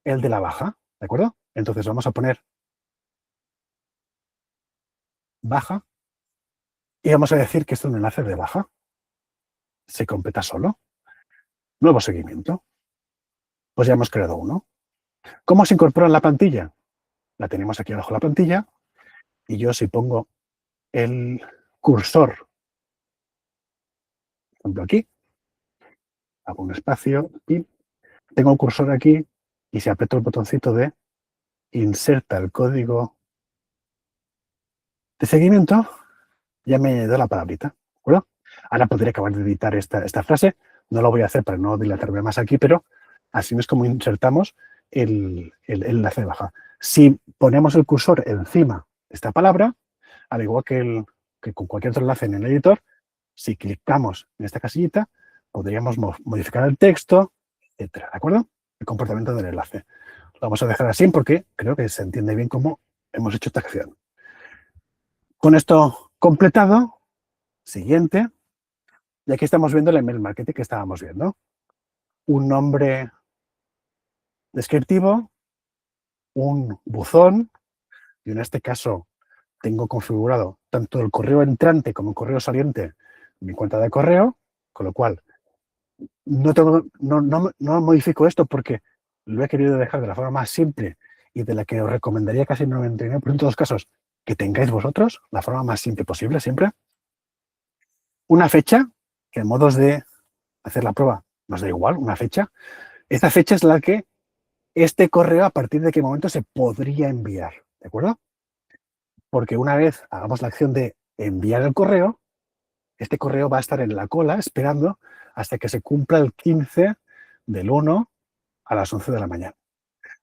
la baja, ¿de acuerdo? Entonces vamos a poner baja y vamos a decir que es un enlace de baja. Se completa solo. Nuevo seguimiento. Pues ya hemos creado uno. ¿Cómo se incorpora en la plantilla? La tenemos aquí abajo la plantilla y yo si pongo el cursor, por ejemplo aquí, hago un espacio y tengo el cursor aquí y si aprieto el botoncito de inserta el código de seguimiento, ya me da la palabrita, ¿de acuerdo? Ahora podría acabar de editar esta frase, no lo voy a hacer para no dilatarme más aquí, pero así es como insertamos el enlace de baja. Si ponemos el cursor encima de esta palabra, al igual que con cualquier otro enlace en el editor, si clicamos en esta casillita, podríamos modificar el texto, etcétera, ¿de acuerdo? El comportamiento del enlace. Lo vamos a dejar así porque creo que se entiende bien cómo hemos hecho esta acción. Con esto completado, siguiente, y aquí estamos viendo el email marketing que estábamos viendo. Un nombre descriptivo, un buzón, y en este caso tengo configurado tanto el correo entrante como el correo saliente en mi cuenta de correo, con lo cual no modifico esto porque lo he querido dejar de la forma más simple y de la que os recomendaría casi 99% de los casos que tengáis vosotros, la forma más simple posible siempre. Una fecha, que en modos de hacer la prueba nos da igual, una fecha. Esta fecha es la que este correo a partir de qué momento se podría enviar, ¿de acuerdo? Porque una vez hagamos la acción de enviar el correo, este correo va a estar en la cola esperando hasta que se cumpla el 15 del 1 a las 11 de la mañana.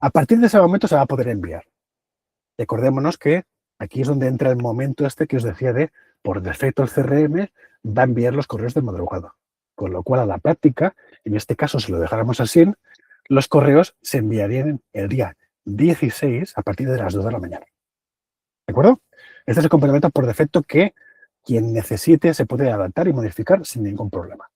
A partir de ese momento se va a poder enviar. Recordémonos que aquí es donde entra el momento este que os decía de, por defecto el CRM va a enviar los correos de madrugada. Con lo cual, a la práctica, en este caso, si lo dejáramos así, los correos se enviarían el día 16 a partir de las 2 de la mañana. ¿De acuerdo? Este es el complemento por defecto que quien necesite se puede adaptar y modificar sin ningún problema.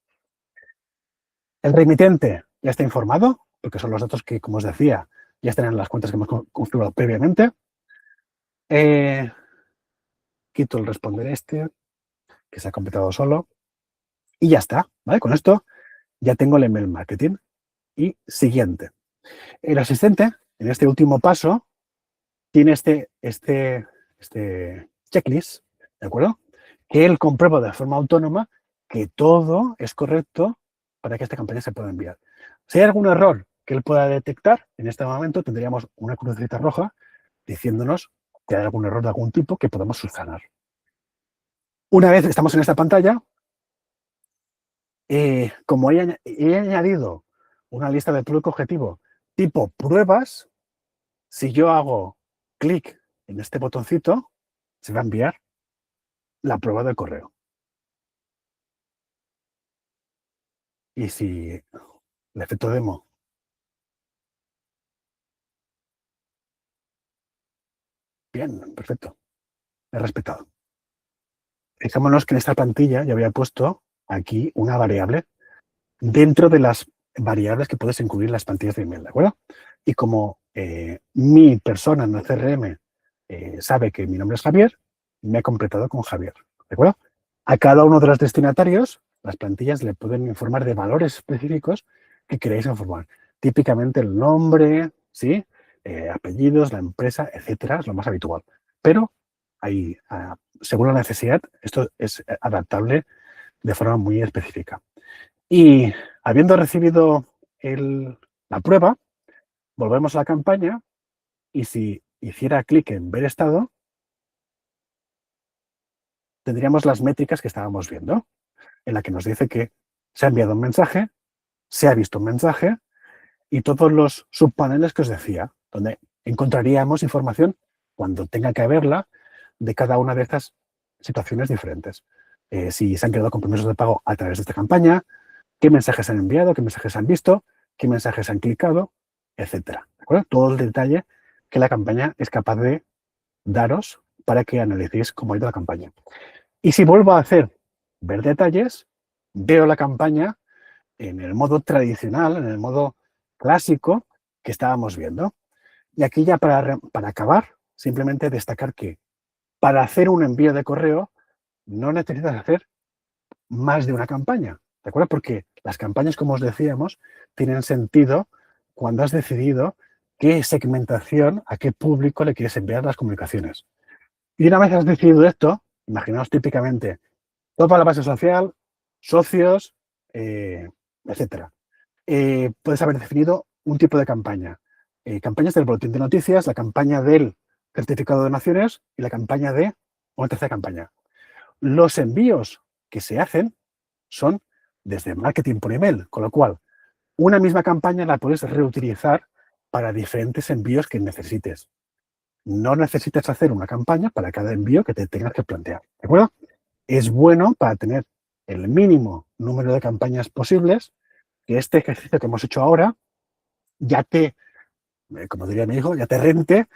El remitente ya está informado, porque son los datos que, como os decía, ya están en las cuentas que hemos configurado previamente. Quito el responder que se ha completado solo. Y ya está, ¿vale? Con esto ya tengo el email marketing. Y siguiente. El asistente, en este último paso, tiene este checklist, ¿de acuerdo? Que él comprueba de forma autónoma que todo es correcto para que esta campaña se pueda enviar. Si hay algún error que él pueda detectar, en este momento tendríamos una crucecita roja diciéndonos que hay algún error de algún tipo que podemos subsanar. Una vez estamos en esta pantalla, como he añadido una lista de público objetivo tipo pruebas, si yo hago clic en este botoncito, se va a enviar la prueba del correo. Y si el efecto demo bien, perfecto, he respetado. Fijémonos que en esta plantilla ya había puesto aquí una variable dentro de las variables que puedes incluir en las plantillas de email, ¿de acuerdo? Y como mi persona en el CRM sabe que mi nombre es Javier, me he completado con Javier, ¿de acuerdo? A cada uno de los destinatarios, las plantillas le pueden informar de valores específicos que queréis informar. Típicamente el nombre, ¿sí? Apellidos, la empresa, etcétera, es lo más habitual. Pero según la necesidad, esto es adaptable de forma muy específica. Y habiendo recibido la prueba, volvemos a la campaña y si hiciera clic en ver estado, tendríamos las métricas que estábamos viendo, en la que nos dice que se ha enviado un mensaje, se ha visto un mensaje y todos los subpaneles que os decía, donde encontraríamos información, cuando tenga que haberla, de cada una de estas situaciones diferentes. Si se han creado compromisos de pago a través de esta campaña, qué mensajes han enviado, qué mensajes han visto, qué mensajes han clicado, etcétera. ¿De acuerdo? Todo el detalle que la campaña es capaz de daros para que analicéis cómo ha ido la campaña. Y si vuelvo a hacer ver detalles, veo la campaña en el modo tradicional, en el modo clásico que estábamos viendo. Y aquí ya para acabar, simplemente destacar que para hacer un envío de correo no necesitas hacer más de una campaña, ¿de acuerdo? Porque las campañas, como os decíamos, tienen sentido cuando has decidido qué segmentación, a qué público le quieres enviar las comunicaciones. Y una vez has decidido esto, imaginaos típicamente toda la base social, socios, etcétera. Puedes haber definido un tipo de campaña. Campañas del boletín de noticias, la campaña del certificado de donaciones y la campaña de una tercera campaña. Los envíos que se hacen son desde marketing por email, con lo cual una misma campaña la puedes reutilizar para diferentes envíos que necesites. No necesitas hacer una campaña para cada envío que te tengas que plantear, ¿de acuerdo? Es bueno para tener el mínimo número de campañas posibles, que este ejercicio que hemos hecho ahora ya te, como diría mi hijo, ya te rente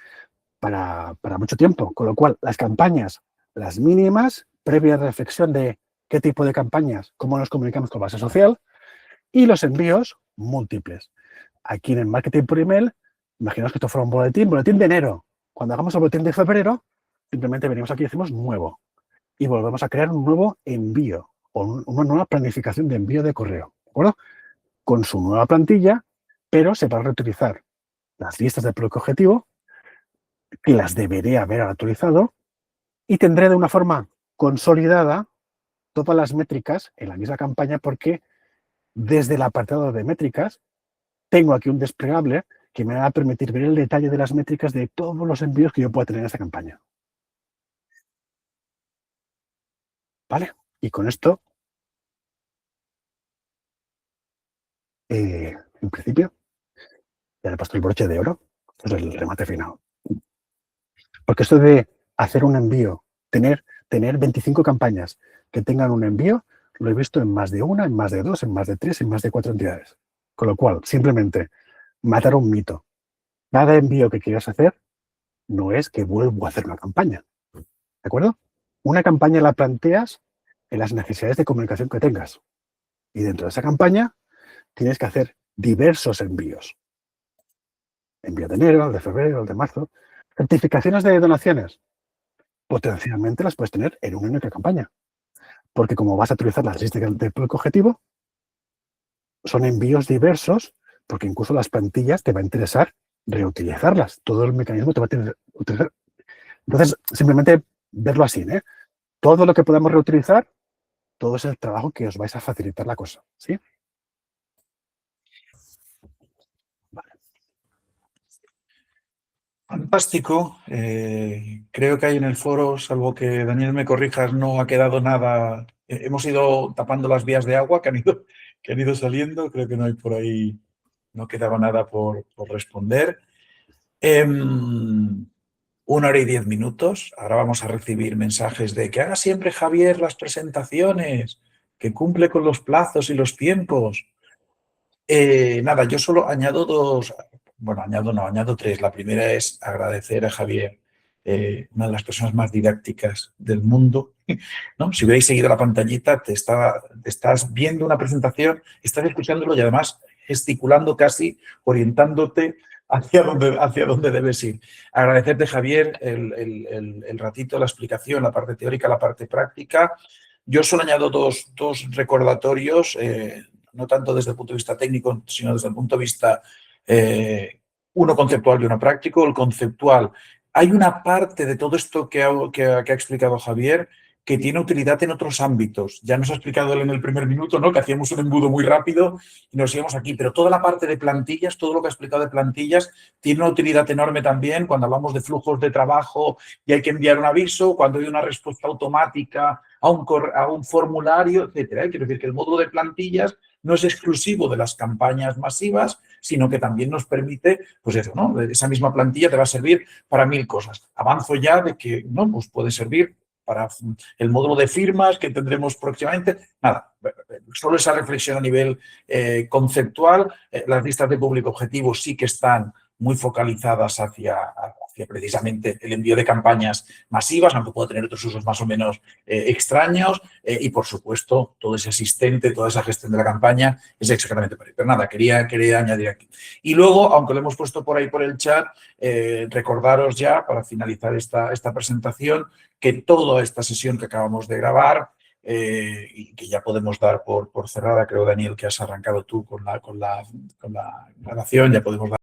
para mucho tiempo. Con lo cual, las campañas, las mínimas, previa reflexión de qué tipo de campañas, cómo nos comunicamos con base social, y los envíos múltiples. Aquí en el marketing por email, imaginaos que esto fuera un boletín de enero. Cuando hagamos el boletín de febrero, simplemente venimos aquí y decimos nuevo. Y volvemos a crear un nuevo envío o una nueva planificación de envío de correo, ¿de acuerdo? Con su nueva plantilla, pero se va a reutilizar las listas de público objetivo, que las deberé haber actualizado, y tendré de una forma consolidada todas las métricas en la misma campaña, porque desde el apartado de métricas tengo aquí un desplegable que me va a permitir ver el detalle de las métricas de todos los envíos que yo pueda tener en esta campaña. ¿Vale? Y con esto, en principio, ya le he puesto el broche de oro. Esto es el remate final. Porque esto de hacer un envío, tener 25 campañas que tengan un envío, lo he visto en más de una, en más de dos, en más de tres, en más de 4 entidades. Con lo cual, simplemente matar un mito. Cada envío que quieras hacer no es que vuelvo a hacer una campaña. ¿De acuerdo? Una campaña la planteas en las necesidades de comunicación que tengas. Y dentro de esa campaña tienes que hacer diversos envíos. Envío de enero, el de febrero, el de marzo. Certificaciones de donaciones. Potencialmente las puedes tener en una única campaña. Porque como vas a utilizar las listas de público objetivo, son envíos diversos, porque incluso las plantillas te va a interesar reutilizarlas. Todo el mecanismo te va a utilizar. Entonces, simplemente verlo así, ¿eh? Todo lo que podamos reutilizar, todo es el trabajo que os vais a facilitar la cosa, ¿sí? Vale. Fantástico. Creo que hay en el foro, salvo que Daniel me corrijas, no ha quedado nada. Hemos ido tapando las vías de agua que han ido saliendo. Creo que no hay por ahí, no quedaba nada por responder. 1 hora y 10 minutos. Ahora vamos a recibir mensajes de que haga siempre Javier las presentaciones, que cumple con los plazos y los tiempos. Nada, yo solo añado dos, bueno, añado tres. La primera es agradecer a Javier, una de las personas más didácticas del mundo, ¿no? Si hubierais seguido la pantallita, te estás viendo una presentación, estás escuchándolo y además gesticulando casi, orientándote hacia dónde debes ir. Agradecerte, Javier, el ratito, la explicación, la parte teórica, la parte práctica. Yo solo añado dos recordatorios, no tanto desde el punto de vista técnico, sino desde el punto de vista, uno conceptual y uno práctico. El conceptual, hay una parte de todo esto que ha explicado Javier que tiene utilidad en otros ámbitos. Ya nos ha explicado él en el primer minuto, ¿no?, que hacíamos un embudo muy rápido y nos íbamos aquí, pero toda la parte de plantillas, todo lo que ha explicado de plantillas, tiene una utilidad enorme también cuando hablamos de flujos de trabajo y hay que enviar un aviso, cuando hay una respuesta automática a un formulario, etcétera. Quiero decir que el módulo de plantillas no es exclusivo de las campañas masivas, sino que también nos permite, pues eso, ¿no? Esa misma plantilla te va a servir para 1000 cosas. Avanzo ya de que, ¿no?, pues puede servir el módulo de firmas que tendremos próximamente. Nada, solo esa reflexión a nivel conceptual. Las listas de público objetivo sí que están muy focalizadas hacia precisamente el envío de campañas masivas, aunque puede tener otros usos más o menos extraños, y por supuesto todo ese asistente, toda esa gestión de la campaña es exactamente para ahí. Pero nada, quería añadir aquí. Y luego, aunque lo hemos puesto por ahí por el chat, recordaros ya, para finalizar esta presentación, que toda esta sesión que acabamos de grabar y que ya podemos dar por cerrada, creo, Daniel, que has arrancado tú con la grabación, ya podemos dar